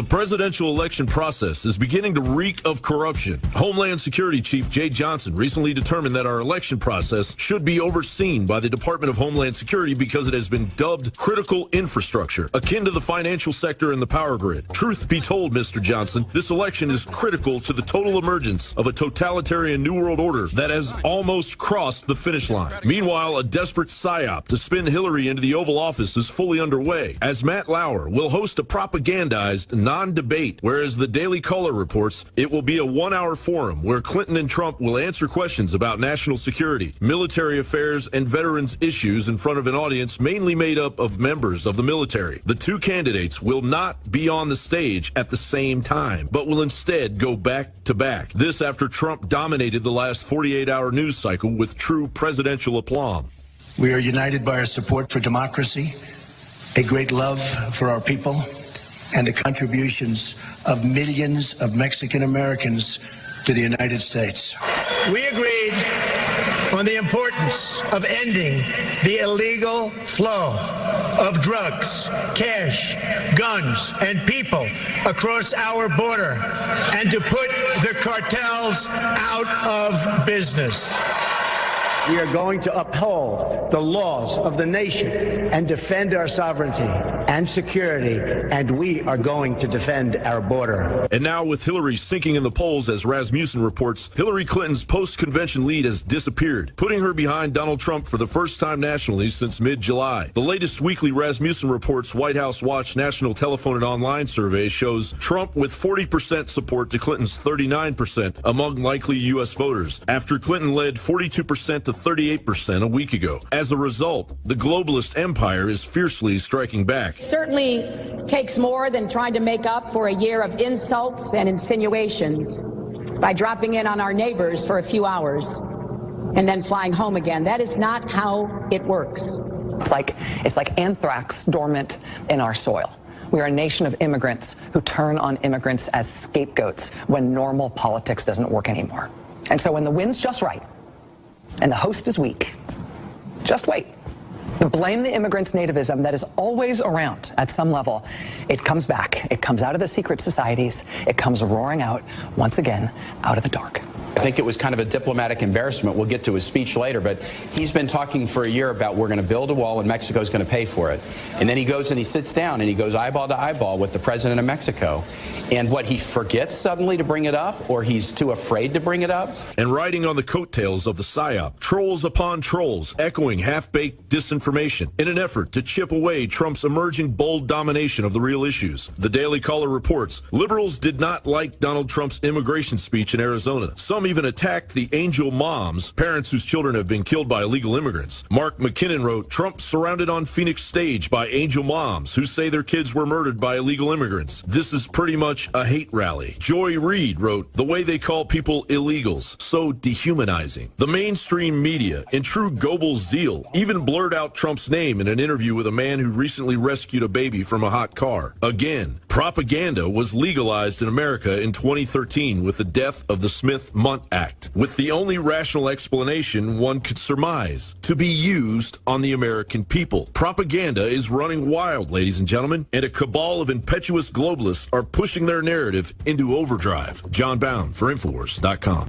The presidential election process is beginning to reek of corruption. Homeland Security Chief Jay Johnson recently determined that our election process should be overseen by the Department of Homeland Security because it has been dubbed critical infrastructure, akin to the financial sector and the power grid. Truth be told, Mr. Johnson, this election is critical to the total emergence of a totalitarian New World Order that has almost crossed the finish line. Meanwhile, a desperate psyop to spin Hillary into the Oval Office is fully underway, as Matt Lauer will host a propagandized non-debate, whereas the Daily Caller reports it will be a one-hour forum where Clinton and Trump will answer questions about national security, military affairs, and veterans issues in front of an audience mainly made up of members of the military. The two candidates will not be on the stage at the same time, but will instead go back to back. This after Trump dominated the last 48-hour news cycle with true presidential aplomb. We are united by our support for democracy, a great love for our people, and the contributions of millions of Mexican Americans to the United States. We agreed on the importance of ending the illegal flow of drugs, cash, guns, and people across our border, and to put the cartels out of business. We are going to uphold the laws of the nation and defend our sovereignty and security, and we are going to defend our border. And now, with Hillary sinking in the polls, as Rasmussen reports, Hillary Clinton's post-convention lead has disappeared, putting her behind Donald Trump for the first time nationally since mid-July. The latest weekly Rasmussen Reports White House Watch National Telephone and Online survey shows Trump with 40% support to Clinton's 39% among likely U.S. voters, after Clinton led 42% to 38% a week ago. As a result, the globalist empire is fiercely striking back. Certainly takes more than trying to make up for a year of insults and insinuations by dropping in on our neighbors for a few hours and then flying home again. That is not how it works. It's like anthrax dormant in our soil. We are a nation of immigrants who turn on immigrants as scapegoats when normal politics doesn't work anymore. And so when the wind's just right and the host is weak, just wait. Blame the immigrants' nativism that is always around at some level. It comes back. It comes out of the secret societies. It comes roaring out, once again, out of the dark. I think it was kind of a diplomatic embarrassment. We'll get to his speech later, but he's been talking for a year about we're going to build a wall and Mexico's going to pay for it. And then he goes and he sits down and he goes eyeball to eyeball with the president of Mexico. And what, he forgets suddenly to bring it up, or he's too afraid to bring it up? And riding on the coattails of the PSYOP, trolls upon trolls, echoing half-baked disinformation in an effort to chip away Trump's emerging bold domination of the real issues. The Daily Caller reports liberals did not like Donald Trump's immigration speech in Arizona. Some even attacked the angel moms, parents whose children have been killed by illegal immigrants. Mark McKinnon wrote, Trump surrounded on Phoenix stage by angel moms who say their kids were murdered by illegal immigrants. This is pretty much a hate rally. Joy Reid wrote, the way they call people illegals, so dehumanizing. The mainstream media, in true Goebbels zeal, even blurred out Trump's name in an interview with a man who recently rescued a baby from a hot car. Again, propaganda was legalized in America in 2013 with the death of the Smith-Mundt Act, with the only rational explanation one could surmise: to be used on the American people. Propaganda is running wild, ladies and gentlemen, and a cabal of impetuous globalists are pushing their narrative into overdrive. John Bound for Infowars.com.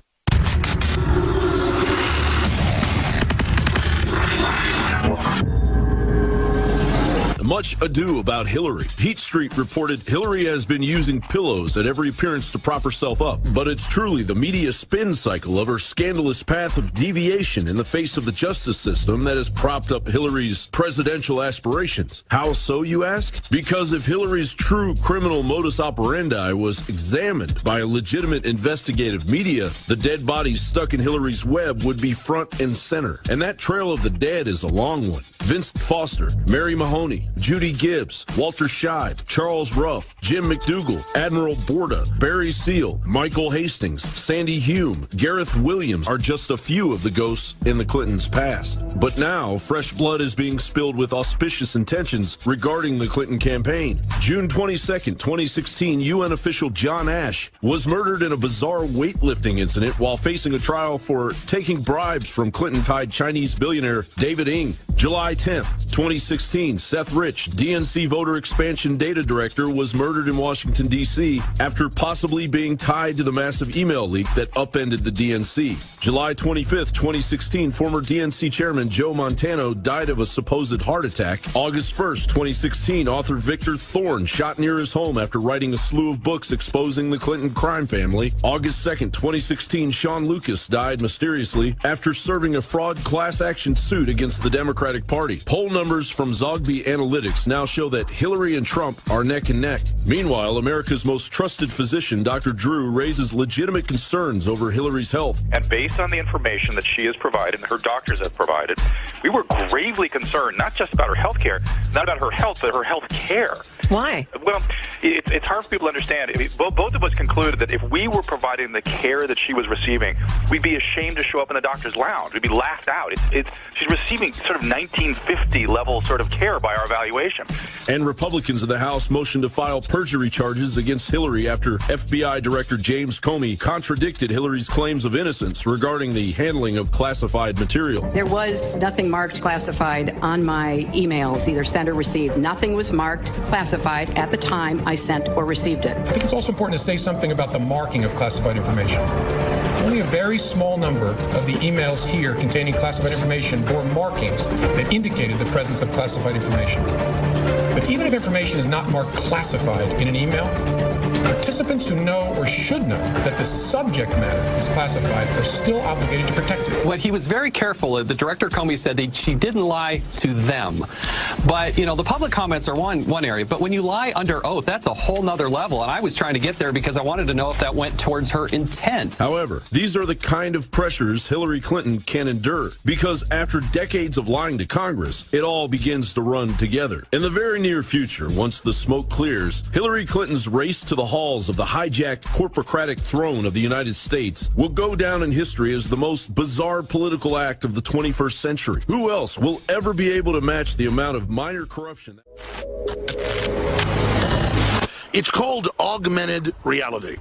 Much ado about Hillary. Heat Street reported Hillary has been using pillows at every appearance to prop herself up, but it's truly the media spin cycle of her scandalous path of deviation in the face of the justice system that has propped up Hillary's presidential aspirations. How so, you ask? Because if Hillary's true criminal modus operandi was examined by a legitimate investigative media, the dead bodies stuck in Hillary's web would be front and center. And that trail of the dead is a long one. Vincent Foster, Mary Mahoney, Judy Gibbs, Walter Scheib, Charles Ruff, Jim McDougal, Admiral Borda, Barry Seal, Michael Hastings, Sandy Hume, Gareth Williams are just a few of the ghosts in the Clintons' past. But now, fresh blood is being spilled with auspicious intentions regarding the Clinton campaign. June 22nd, 2016, UN official John Ash was murdered in a bizarre weightlifting incident while facing a trial for taking bribes from Clinton-tied Chinese billionaire David Ng. July 10th, 2016, Seth Rich, DNC voter expansion data director, was murdered in Washington, D.C. after possibly being tied to the massive email leak that upended the DNC. July 25th, 2016, former DNC chairman Joe Montano died of a supposed heart attack. August 1st, 2016, author Victor Thorne shot near his home after writing a slew of books exposing the Clinton crime family. August 2nd, 2016, Sean Lucas died mysteriously after serving a fraud class action suit against the Democratic Party. Poll numbers from Zogby Analytics now show that Hillary and Trump are neck and neck. Meanwhile, America's most trusted physician, Dr. Drew, raises legitimate concerns over Hillary's health. And based on the information that she has provided and her doctors have provided, we were gravely concerned, not just about her health care, not about her health, but her health care. Why? Well, it's hard for people to understand. I mean, both of us concluded that if we were providing the care that she was receiving, we'd be ashamed to show up in the doctor's lounge. We'd be laughed out. She's receiving sort of 1950 level sort of care by our evaluation. And Republicans in the House motioned to file perjury charges against Hillary after FBI Director James Comey contradicted Hillary's claims of innocence regarding the handling of classified material. There was nothing marked classified on my emails, either sent or received. Nothing was marked classified at the time I sent or received it. I think it's also important to say something about the marking of classified information. Only a very small number of the emails here containing classified information bore markings that indicated the presence of classified information. But even if information is not marked classified in an email, participants who know or should know that the subject matter is classified are still obligated to protect it. What he was very careful of, the Director Comey said that she didn't lie to them. But, you know, the public comments are one area, but when you lie under oath, that's a whole nother level. And I was trying to get there because I wanted to know if that went towards her intent. However, these are the kind of pressures Hillary Clinton can endure, because after decades of lying to Congress, it all begins to run together. In the very near future, once the smoke clears, Hillary Clinton's race to the halls of the hijacked corporocratic throne of the United States will go down in history as the most bizarre political act of the 21st century. Who else will ever be able to match the amount of minor corruption? It's called augmented reality.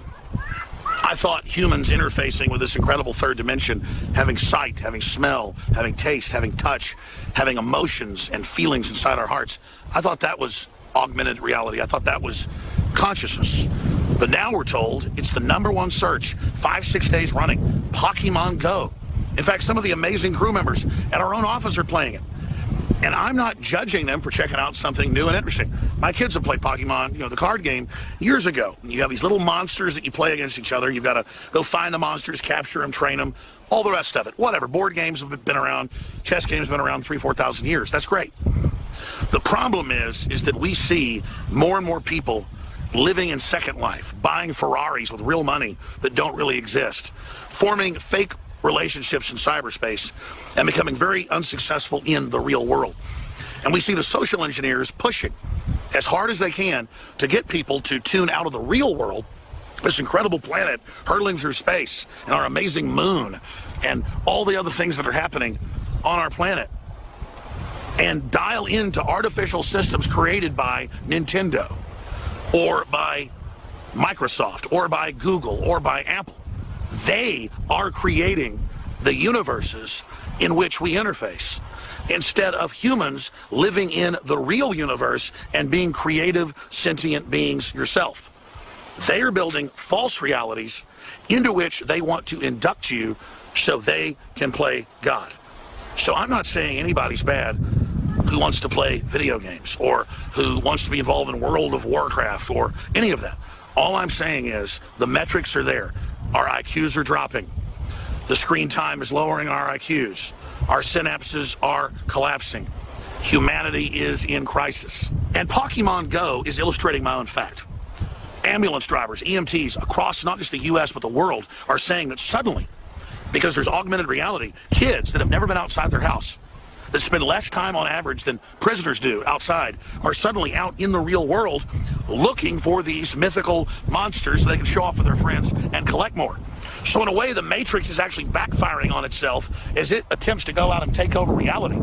I thought humans interfacing with this incredible third dimension, having sight, having smell, having taste, having touch, having emotions and feelings inside our hearts, I thought that was augmented reality. I thought that was consciousness. But now we're told it's the #1 search, 5-6 days running, Pokemon Go. In fact, some of the amazing crew members at our own office are playing it. And I'm not judging them for checking out something new and interesting. My kids have played Pokemon, the card game, years ago. You have these little monsters that you play against each other. You've got to go find the monsters, capture them, train them, all the rest of it. Whatever. Board games have been around. Chess games have been around 3,000-4,000 years. That's great. The problem is that we see more and more people living in Second Life, buying Ferraris with real money that don't really exist, forming fake relationships in cyberspace, and becoming very unsuccessful in the real world. And we see the social engineers pushing as hard as they can to get people to tune out of the real world, this incredible planet hurtling through space, and our amazing moon, and all the other things that are happening on our planet, and dial into artificial systems created by Nintendo, or by Microsoft, or by Google, or by Apple. They are creating the universes in which we interface, instead of humans living in the real universe and being creative, sentient beings yourself. They are building false realities into which they want to induct you so they can play God. So I'm not saying anybody's bad who wants to play video games or who wants to be involved in World of Warcraft or any of that. All I'm saying is the metrics are there. Our IQs are dropping. The screen time is lowering our IQs. Our synapses are collapsing. Humanity is in crisis. And Pokemon Go is illustrating my own fact. Ambulance drivers, EMTs across not just the U.S. but the world are saying that suddenly, because there's augmented reality, kids that have never been outside their house, that spend less time on average than prisoners do outside, are suddenly out in the real world looking for these mythical monsters so they can show off with their friends and collect more. So in a way, the Matrix is actually backfiring on itself as it attempts to go out and take over reality.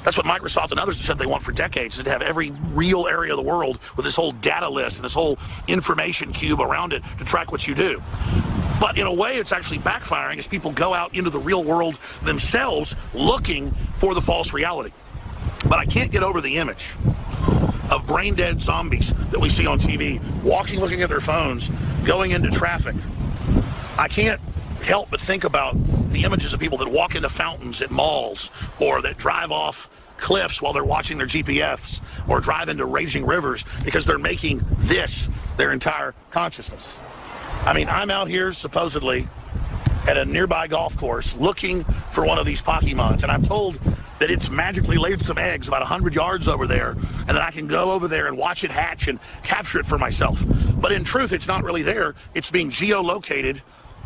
That's what Microsoft and others have said they want for decades, is to have every real area of the world with this whole data list and this whole information cube around it to track what you do. But in a way, it's actually backfiring as people go out into the real world themselves looking for the false reality. But I can't get over the image of brain-dead zombies that we see on TV, walking, looking at their phones, going into traffic. I can't help but think about the images of people that walk into fountains at malls, or that drive off cliffs while they're watching their GPFs, or drive into raging rivers because they're making this their entire consciousness. I mean, I'm out here supposedly at a nearby golf course looking for one of these Pokemons, and I'm told that it's magically laid some eggs about 100 yards over there, and that I can go over there and watch it hatch and capture it for myself. But in truth, it's not really there. It's being geolocated.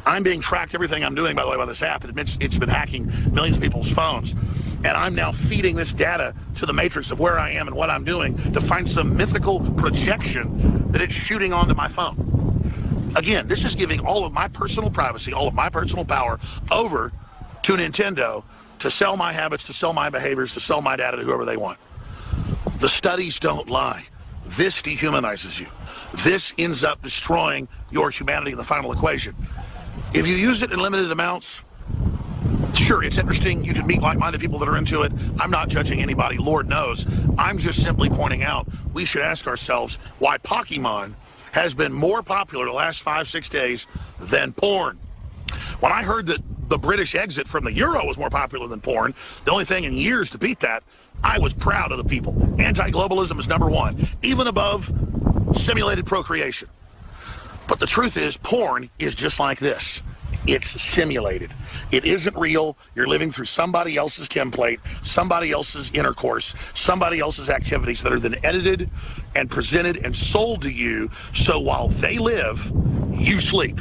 I'm being tracked, everything I'm doing, by the way, by this app. It's been hacking millions of people's phones. And I'm now feeding this data to the matrix of where I am and what I'm doing to find some mythical projection that it's shooting onto my phone. Again, this is giving all of my personal privacy, all of my personal power over to Nintendo to sell my habits, to sell my behaviors, to sell my data to whoever they want. The studies don't lie. This dehumanizes you. This ends up destroying your humanity in the final equation. If you use it in limited amounts, sure, it's interesting. You can meet like-minded people that are into it. I'm not judging anybody, Lord knows. I'm just simply pointing out we should ask ourselves why Pokemon has been more popular the last 5-6 days than porn. When I heard that the British exit from the Euro was more popular than porn, the only thing in years to beat that, I was proud of the people. Anti-globalism is #1, even above simulated procreation. But the truth is, porn is just like this. It's simulated. It isn't real. You're living through somebody else's template, somebody else's intercourse, somebody else's activities that are then edited and presented and sold to you, so while they live, you sleep.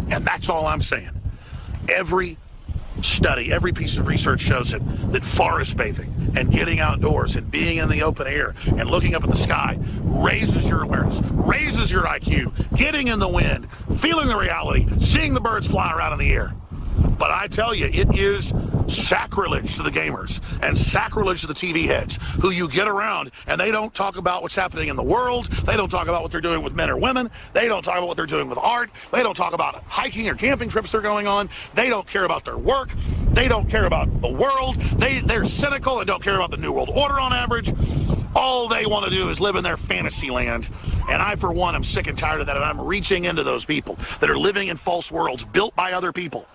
And that's all I'm saying. Every study, every piece of research shows it, that forest bathing and getting outdoors and being in the open air and looking up at the sky raises your awareness, raises your IQ, getting in the wind, feeling the reality, seeing the birds fly around in the air. But I tell you, it is sacrilege to the gamers and sacrilege to the TV heads who you get around and they don't talk about what's happening in the world. They don't talk about what they're doing with men or women. They don't talk about what they're doing with art. They don't talk about hiking or camping trips they're going on. They don't care about their work. They don't care about the world. They're cynical and don't care about the New World Order on average. All they want to do is live in their fantasy land. And I, for one, am sick and tired of that. And I'm reaching into those people that are living in false worlds built by other people,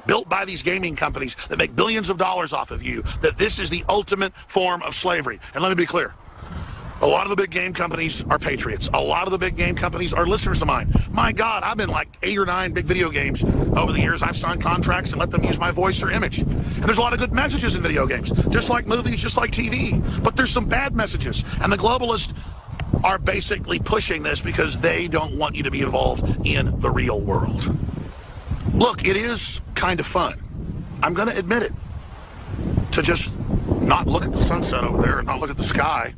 built by these gaming companies that make billions of dollars off of you, that this is the ultimate form of slavery. And let me be clear. A lot of the big game companies are patriots. A lot of the big game companies are listeners of mine. My God, I've been like 8 or 9 big video games over the years. I've signed contracts and let them use my voice or image. And there's a lot of good messages in video games, just like movies, just like TV. But there's some bad messages. And the globalists are basically pushing this because they don't want you to be involved in the real world. Look, it is kind of fun. I'm going to admit it. To just not look at the sunset over there and not look at the sky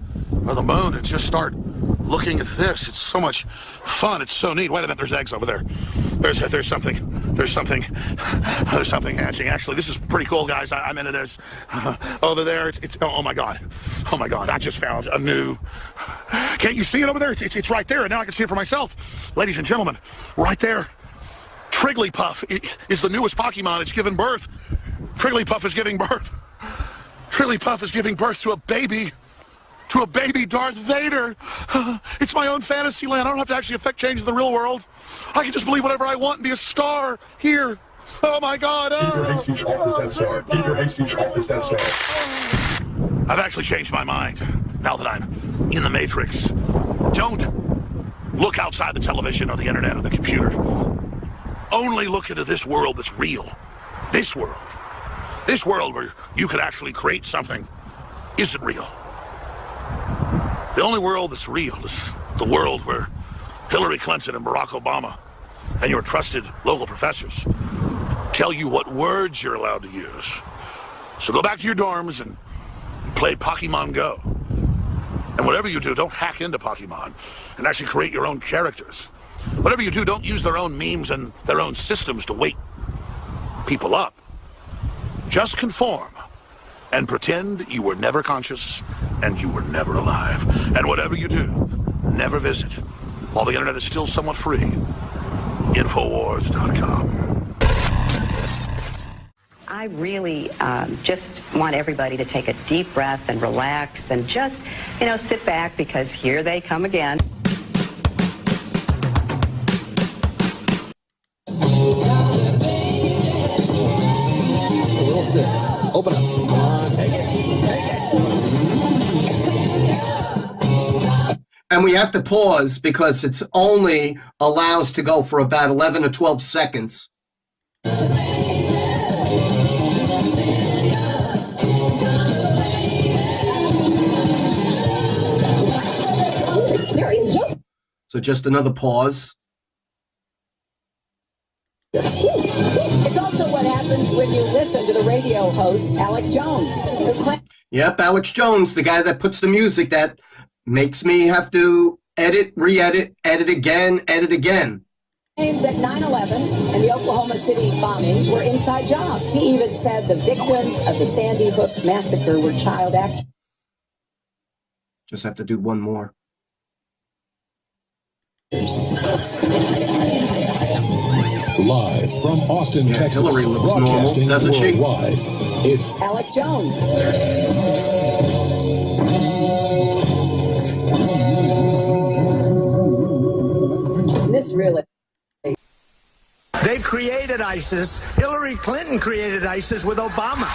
or the moon and just start looking at this. It's so much fun. It's so neat. Wait a minute, there's eggs over there. There's something hatching. Actually, this is pretty cool, guys. I'm into this. Over there, it's oh my God. Oh my God, I just found a new... Can't you see it over there? It's right there, and now I can see it for myself. Ladies and gentlemen, right there. Trigglypuff is the newest Pokemon. It's given birth. Trigglypuff is giving birth. Trigglypuff is giving birth to a baby Darth Vader. It's my own fantasy land. I don't have to actually affect change in the real world. I can just believe whatever I want and be a star here. Oh my God. Oh. Keep your hate speech off this Death Star. Keep your hate speech off this Death Star. I've actually changed my mind now that I'm in the Matrix. Don't look outside the television or the internet or the computer. Only look into this world that's real. This world. This world where you could actually create something isn't real. The only world that's real is the world where Hillary Clinton and Barack Obama and your trusted local professors tell you what words you're allowed to use. So go back to your dorms and play Pokemon Go. And whatever you do, don't hack into Pokemon and actually create your own characters. Whatever you do, don't use their own memes and their own systems to wake people up. Just conform and pretend you were never conscious and you were never alive. And whatever you do, never visit. While the internet is still somewhat free, Infowars.com. I really just want everybody to take a deep breath and relax and just, sit back because here they come again. Open up. Take it. And we have to pause because it's only allows to go for about 11 or 12 seconds. So just another pause. It's also what happens when you listen to the radio host, Alex Jones. Yep, Alex Jones, the guy that puts the music that makes me have to edit, re-edit, edit again. Claims that 9/11 and the Oklahoma City bombings were inside jobs. He even said the victims of the Sandy Hook massacre were child actors. Just have to do one more. Live from Austin, Texas. Hillary looks normal, doesn't she? Worldwide, it's Alex Jones. This really. They created ISIS. Hillary Clinton created ISIS with Obama.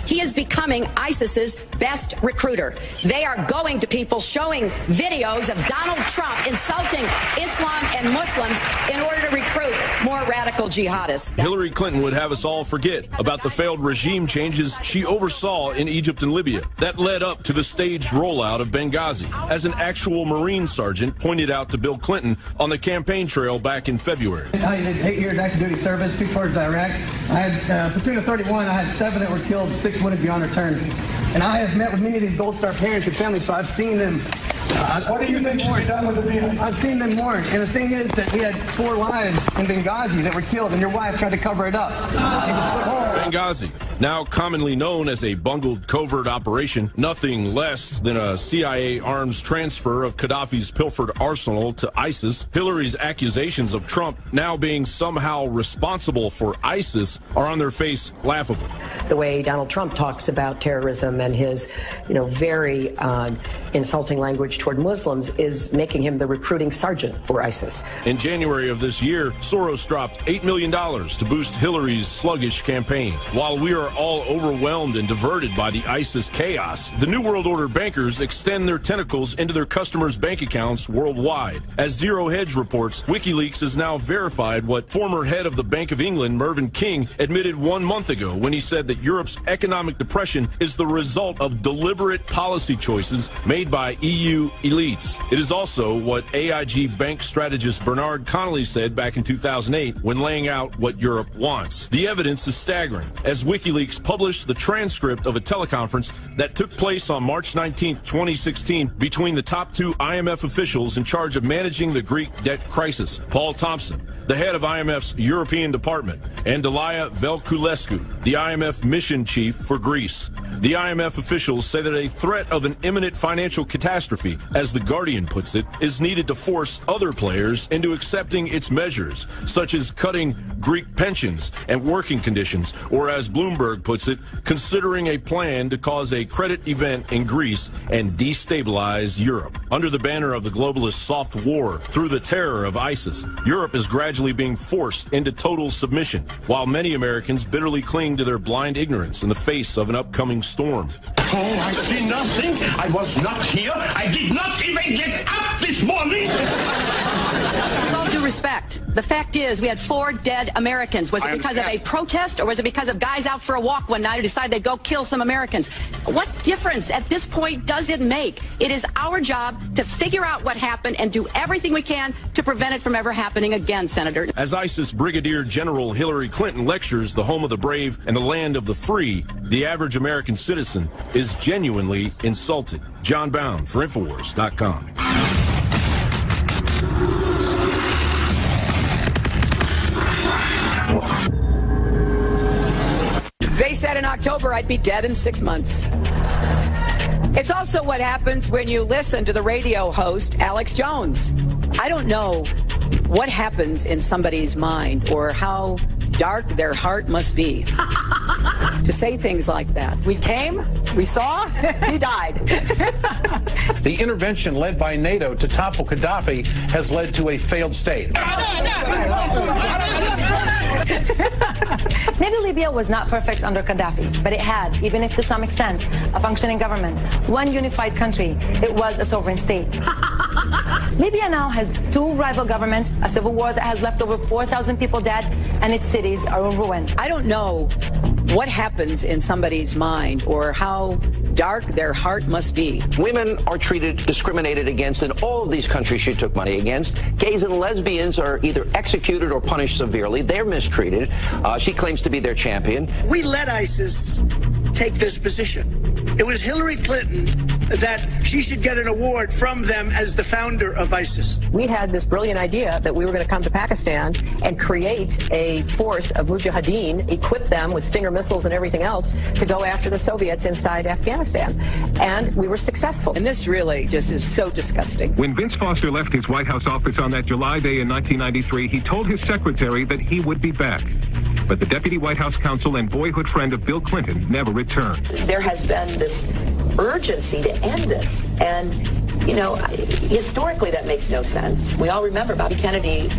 He is becoming ISIS's best recruiter. They are going to people showing videos of Donald Trump insulting Islam and Muslims in order to recruit more radical jihadists. Hillary Clinton would have us all forget about the failed regime changes she oversaw in Egypt and Libya. That led up to the staged rollout of Benghazi, as an actual Marine sergeant pointed out to Bill Clinton on the campaign trail back in February. I did 8 years active duty service, 2 tours to Iraq. I had platoon of 31. I had 7 that were killed, 6 wounded beyond return. And I have met with many of these Gold Star parents and families, so I've seen them. What do you think should be done with the VA? I've seen them mourn. And the thing is that we had 4 lives in Benghazi that were killed, and your wife tried to cover it up. Benghazi, now commonly known as a bungled covert operation, nothing less than a CIA arms transfer of Gaddafi's pilfered arsenal to ISIS. Hillary's accusations of Trump now being somehow responsible for ISIS are on their face laughable. The way Donald Trump talks about terrorism and his, very insulting language toward Muslims is making him the recruiting sergeant for ISIS. In January of this year, Soros dropped $8 million to boost Hillary's sluggish campaign. While we are all overwhelmed and diverted by the ISIS chaos, the New World Order bankers extend their tentacles into their customers' bank accounts worldwide. As Zero Hedge reports, WikiLeaks has now verified what former head of the Bank of England, Mervyn King, admitted 1 month ago when he said that Europe's economic depression is the result of deliberate policy choices made by EU elites. It is also what AIG bank strategist Bernard Connolly said back in 2008 when laying out what Europe wants. The evidence is staggering, as WikiLeaks published the transcript of a teleconference that took place on March 19, 2016, between the top 2 IMF officials in charge of managing the Greek debt crisis, Paul Thompson, the head of IMF's European department, and Delia Velculescu, the IMF mission chief for Greece. The IMF officials say that a threat of an imminent financial catastrophe, as The Guardian puts it, is needed to force other players into accepting its measures, such as cutting Greek pensions and working conditions, or as Bloomberg puts it, considering a plan to cause a credit event in Greece and destabilize Europe. Under the banner of the globalist soft war through the terror of ISIS, Europe is gradually being forced into total submission, while many Americans bitterly cling to their blind ignorance in the face of an upcoming storm. Oh, I see nothing. I was not here. I did not even get up this morning. With all due respect, the fact is we had 4 dead Americans. Was it because of a protest, or was it because of guys out for a walk one night who decided they'd go kill some Americans? What difference at this point does it make? It is our job to figure out what happened and do everything we can to prevent it from ever happening again, Senator. As ISIS Brigadier General Hillary Clinton lectures the home of the brave and the land of the free, the average American citizen is genuinely insulted. John Bound for Infowars.com. They said in October I'd be dead in 6 months. It's also what happens when you listen to the radio host, Alex Jones. I don't know what happens in somebody's mind or how dark their heart must be to say things like that. We came, we saw, he died. The intervention led by NATO to topple Gaddafi has led to a failed state. Maybe Libya was not perfect under Gaddafi, but it had, even if to some extent, a functioning government, one unified country. It was a sovereign state. Libya now has two rival governments, a civil war that has left over 4,000 people dead, and its cities are in ruin. I don't know what happens in somebody's mind or how dark their heart must be. Women are treated, discriminated against in all of these countries she took money against. Gays and lesbians are either executed or punished severely. They're mistreated. She claims to be their champion. We let ISIS take this position. It was Hillary Clinton that she should get an award from them as the founder of ISIS. We had this brilliant idea that we were going to come to Pakistan and create a force of mujahideen, equip them with Stinger missiles and everything else to go after the Soviets inside Afghanistan. And we were successful. And this really just is so disgusting. When Vince Foster left his White House office on that July day in 1993, he told his secretary that he would be back. But the deputy White House counsel and boyhood friend of Bill Clinton never returned. There has been this urgency to end this. And, you know, historically that makes no sense. We all remember Bobby Kennedy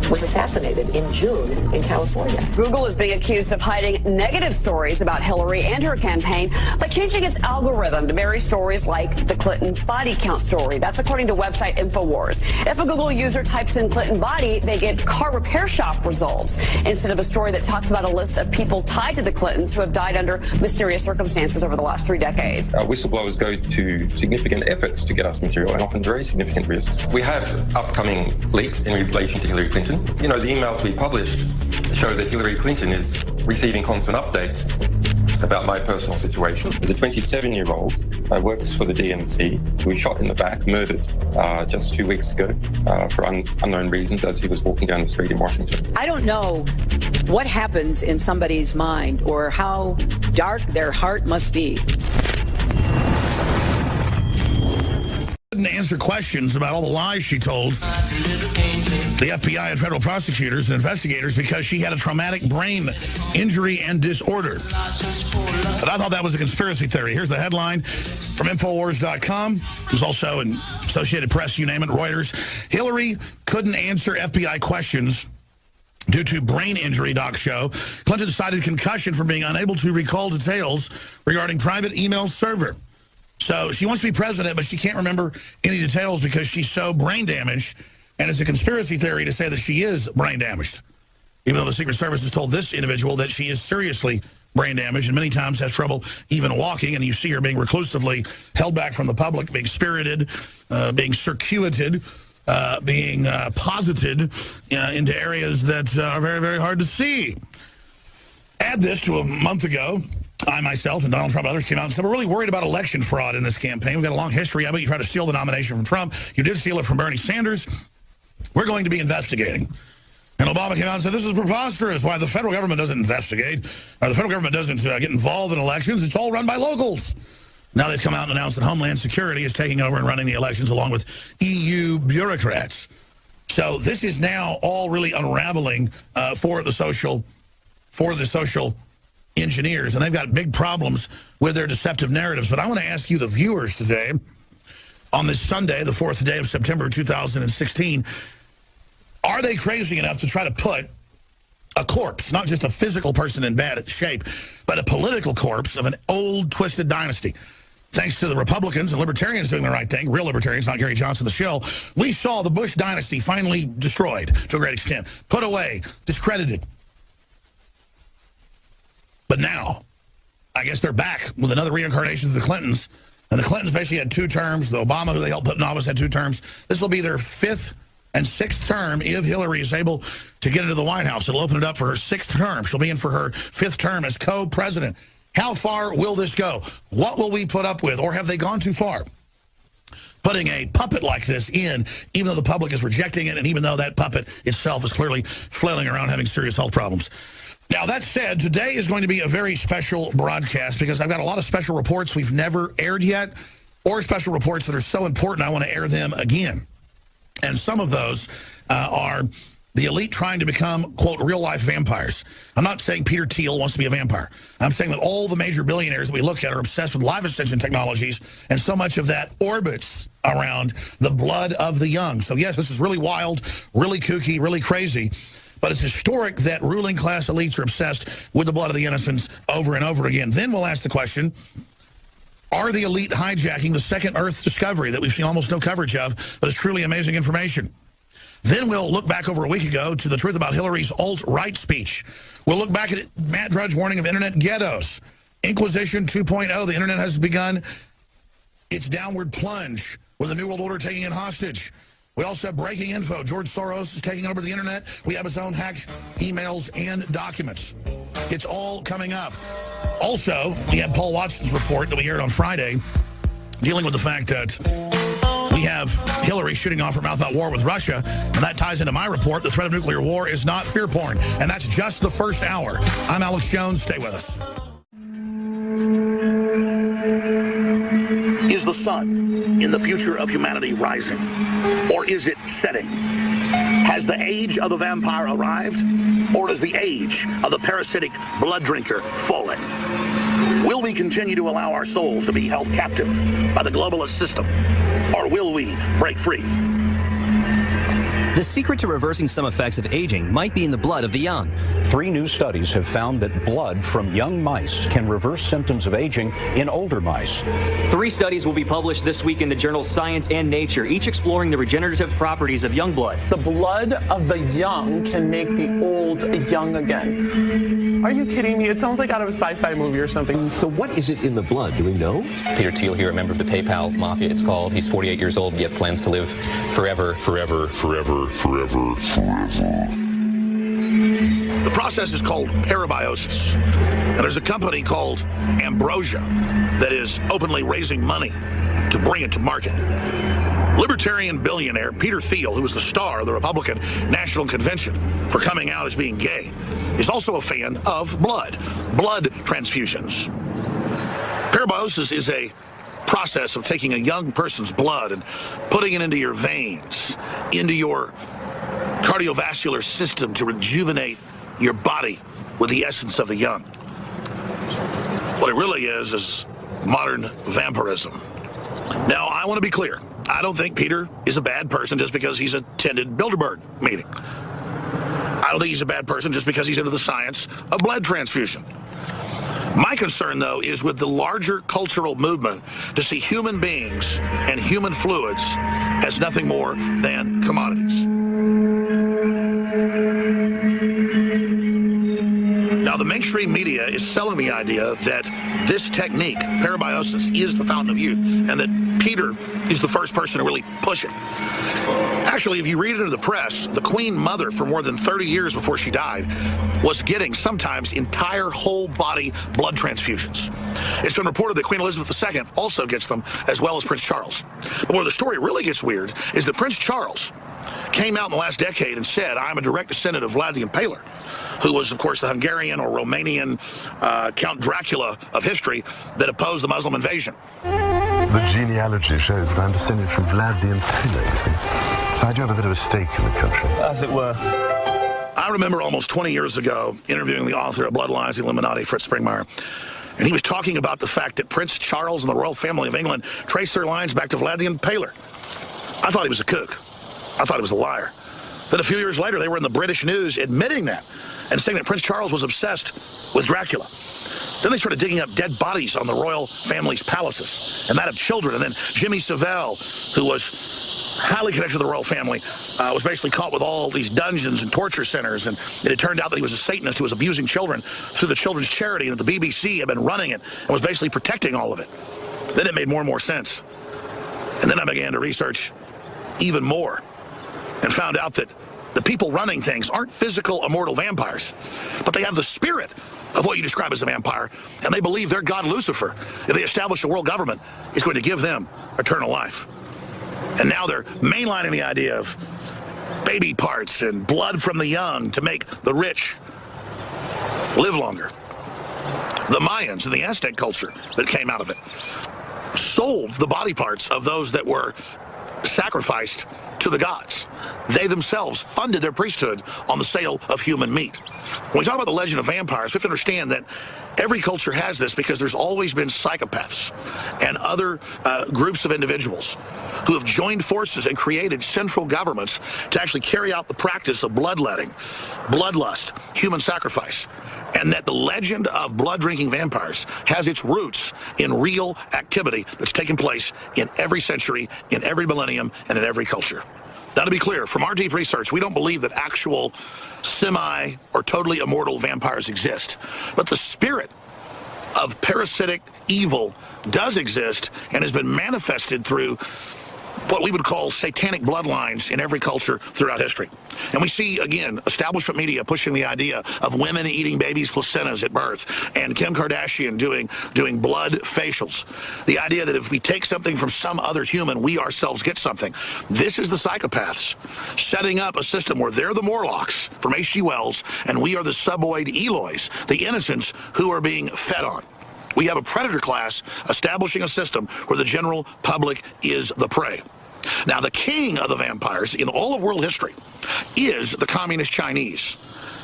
was assassinated in June in California. Google is being accused of hiding negative stories about Hillary and her campaign by changing its algorithm to bury stories like the Clinton body count story. That's according to website InfoWars. If a Google user types in Clinton body, they get car repair shop results instead of a story that talks about a list of people tied to the Clintons who have died under mysterious circumstances over the last 3 decades. Whistleblowers go to significant efforts to get us material and often very significant risks. We have upcoming leaks in relation to Hillary Clinton. You know, the emails we published show that Hillary Clinton is receiving constant updates about my personal situation. As a 27-year-old, I works for the DNC, who was shot in the back, murdered just 2 weeks ago for unknown reasons as he was walking down the street in Washington. I don't know what happens in somebody's mind or how dark their heart must be. Couldn't answer questions about all the lies she told the FBI and federal prosecutors and investigators because she had a traumatic brain injury and disorder. But I thought that was a conspiracy theory. Here's the headline from Infowars.com. It was also in Associated Press, you name it, Reuters. Hillary couldn't answer FBI questions due to brain injury, docs show. Clinton cited concussion from being unable to recall details regarding private email server. So she wants to be president, but she can't remember any details because she's so brain damaged. And it's a conspiracy theory to say that she is brain damaged, even though the Secret Service has told this individual that she is seriously brain damaged and many times has trouble even walking. And you see her being reclusively held back from the public, being spirited, being circuited, being posited into areas that are very, very hard to see. Add this to a month ago. I myself and Donald Trump and others came out and said, we're really worried about election fraud in this campaign. We've got a long history of it. You tried to steal the nomination from Trump. You did steal it from Bernie Sanders. We're going to be investigating. And Obama came out and said, this is preposterous. Why the federal government doesn't investigate, or the federal government doesn't get involved in elections. It's all run by locals. Now they've come out and announced that Homeland Security is taking over and running the elections along with EU bureaucrats. So this is now all really unraveling for the social engineers, and they've got big problems with their deceptive narratives. But I want to ask you, the viewers, today, on this Sunday, the 4th day of September 2016, are they crazy enough to try to put a corpse, not just a physical person in bad shape, but a political corpse of an old, twisted dynasty? Thanks to the Republicans and libertarians doing the right thing, real libertarians, not Gary Johnson, the shill, we saw the Bush dynasty finally destroyed to a great extent, put away, discredited. But now, I guess they're back with another reincarnation of the Clintons. And the Clintons basically had 2 terms. The Obama, who they helped put in office, had 2 terms. This will be their 5th and 6th term if Hillary is able to get into the White House. It'll open it up for her 6th term. She'll be in for her 5th term as co-president. How far will this go? What will we put up with? Or have they gone too far? Putting a puppet like this in, even though the public is rejecting it, and even though that puppet itself is clearly flailing around having serious health problems. Now, that said, today is going to be a very special broadcast because I've got a lot of special reports we've never aired yet, or special reports that are so important I want to air them again. And some of those are the elite trying to become, quote, real-life vampires. I'm not saying Peter Thiel wants to be a vampire. I'm saying that all the major billionaires that we look at are obsessed with life extension technologies, and so much of that orbits around the blood of the young. So, yes, this is really wild, really kooky, really crazy, but it's historic that ruling class elites are obsessed with the blood of the innocents over and over again. Then we'll ask the question, are the elite hijacking the second Earth discovery that we've seen almost no coverage of, but it's truly amazing information? Then we'll look back over a week ago to the truth about Hillary's alt-right speech. We'll look back at Matt Drudge warning of internet ghettos. Inquisition 2.0, the internet has begun its downward plunge with the New World Order taking it hostage. We also have breaking info. George Soros is taking over the internet. We have his own hacked emails and documents. It's all coming up. Also, we have Paul Watson's report that we aired on Friday dealing with the fact that we have Hillary shooting off her mouth about war with Russia, and that ties into my report. The threat of nuclear war is not fear porn, and that's just the first hour. I'm Alex Jones. Stay with us. Is the sun in the future of humanity rising, or is it setting? Has the age of the vampire arrived, or is the age of the parasitic blood drinker falling? Will we continue to allow our souls to be held captive by the globalist system, or will we break free? The secret to reversing some effects of aging might be in the blood of the young. 3 new studies have found that blood from young mice can reverse symptoms of aging in older mice. 3 studies will be published this week in the journals Science and Nature, each exploring the regenerative properties of young blood. The blood of the young can make the old young again. Are you kidding me? It sounds like out of a sci-fi movie or something. So what is it in the blood? Do we know? Peter Thiel here, a member of the PayPal Mafia, it's called. He's 48 years old, yet plans to live forever. The process is called parabiosis. And there's a company called Ambrosia that is openly raising money to bring it to market. Libertarian billionaire Peter Thiel, who was the star of the Republican National Convention for coming out as being gay, is also a fan of blood transfusions. Parabiosis is a process of taking a young person's blood and putting it into your veins, into your cardiovascular system to rejuvenate your body with the essence of the young. What it really is modern vampirism. Now, I want to be clear. I don't think Peter is a bad person just because he's attended Bilderberg meeting. I don't think he's a bad person just because he's into the science of blood transfusion. My concern, though, is with the larger cultural movement to see human beings and human fluids as nothing more than commodities. Now, the mainstream media is selling the idea that this technique, parabiosis, is the fountain of youth, and that Peter is the first person to really push it. Actually, if you read it in the press, the Queen Mother, for more than 30 years before she died, was getting sometimes entire whole-body blood transfusions. It's been reported that Queen Elizabeth II also gets them, as well as Prince Charles. But where the story really gets weird is that Prince Charles came out in the last decade and said, I'm a direct descendant of Vlad the Impaler, who was, of course, the Hungarian or Romanian Count Dracula of history that opposed the Muslim invasion. The genealogy shows that I'm descended from Vlad the Impaler, you see. So I do have a bit of a stake in the country. As it were. I remember almost 20 years ago interviewing the author of Bloodlines, the Illuminati, Fritz Springmeier. And he was talking about the fact that Prince Charles and the royal family of England traced their lines back to Vlad the Impaler. I thought he was a kook. I thought he was a liar. Then a few years later, they were in the British news admitting that and saying that Prince Charles was obsessed with Dracula. Then they started digging up dead bodies on the royal family's palaces, and that of children. And then Jimmy Savile, who was highly connected to the royal family, was basically caught with all these dungeons and torture centers. And it had turned out that he was a Satanist who was abusing children through the Children's Charity, and that the BBC had been running it and was basically protecting all of it. Then it made more and more sense. And then I began to research even more and found out that the people running things aren't physical, immortal vampires, but they have the spirit of what you describe as a vampire, and they believe their god Lucifer, if they establish a world government, is going to give them eternal life. And now they're mainlining the idea of baby parts and blood from the young to make the rich live longer. The Mayans and the Aztec culture that came out of it sold the body parts of those that were sacrificed to the gods. They themselves funded their priesthood on the sale of human meat. When we talk about the legend of vampires, we have to understand that every culture has this because there's always been psychopaths and other groups of individuals who have joined forces and created central governments to actually carry out the practice of bloodletting, bloodlust, human sacrifice. And that the legend of blood-drinking vampires has its roots in real activity that's taken place in every century, in every millennium, and in every culture. Now, to be clear, from our deep research, we don't believe that actual semi or totally immortal vampires exist. But the spirit of parasitic evil does exist and has been manifested through what we would call satanic bloodlines in every culture throughout history. And we see, again, establishment media pushing the idea of women eating babies' placentas at birth, and Kim Kardashian doing blood facials. The idea that if we take something from some other human, we ourselves get something. This is the psychopaths setting up a system where they're the Morlocks from H.G. Wells, and we are the suboid Eloys, the innocents who are being fed on. We have a predator class establishing a system where the general public is the prey. Now, the king of the vampires in all of world history is the Communist Chinese.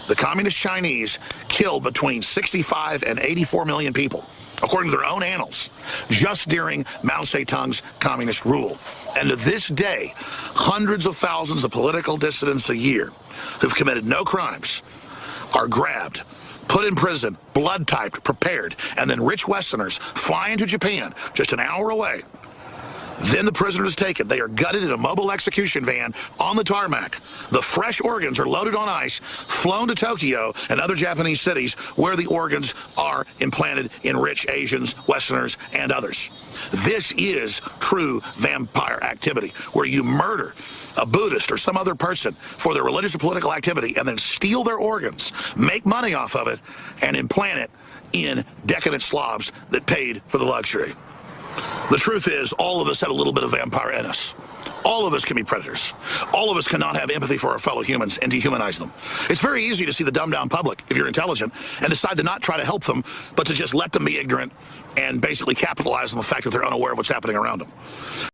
The Communist Chinese killed between 65 and 84 million people, according to their own annals, just during Mao Zedong's communist rule. And to this day, hundreds of thousands of political dissidents a year who've committed no crimes are grabbed, put in prison, blood typed, prepared, and then rich Westerners fly into Japan just an hour away. Then the prisoner is taken. They are gutted in a mobile execution van on the tarmac. The fresh organs are loaded on ice, flown to Tokyo and other Japanese cities where the organs are implanted in rich Asians, Westerners, and others. This is true vampire activity, where you murder a Buddhist or some other person for their religious or political activity and then steal their organs, make money off of it, and implant it in decadent slobs that paid for the luxury. The truth is, all of us have a little bit of vampire in us. All of us can be predators. All of us cannot have empathy for our fellow humans and dehumanize them. It's very easy to see the dumbed-down public, if you're intelligent, and decide to not try to help them, but to just let them be ignorant and basically capitalize on the fact that they're unaware of what's happening around them.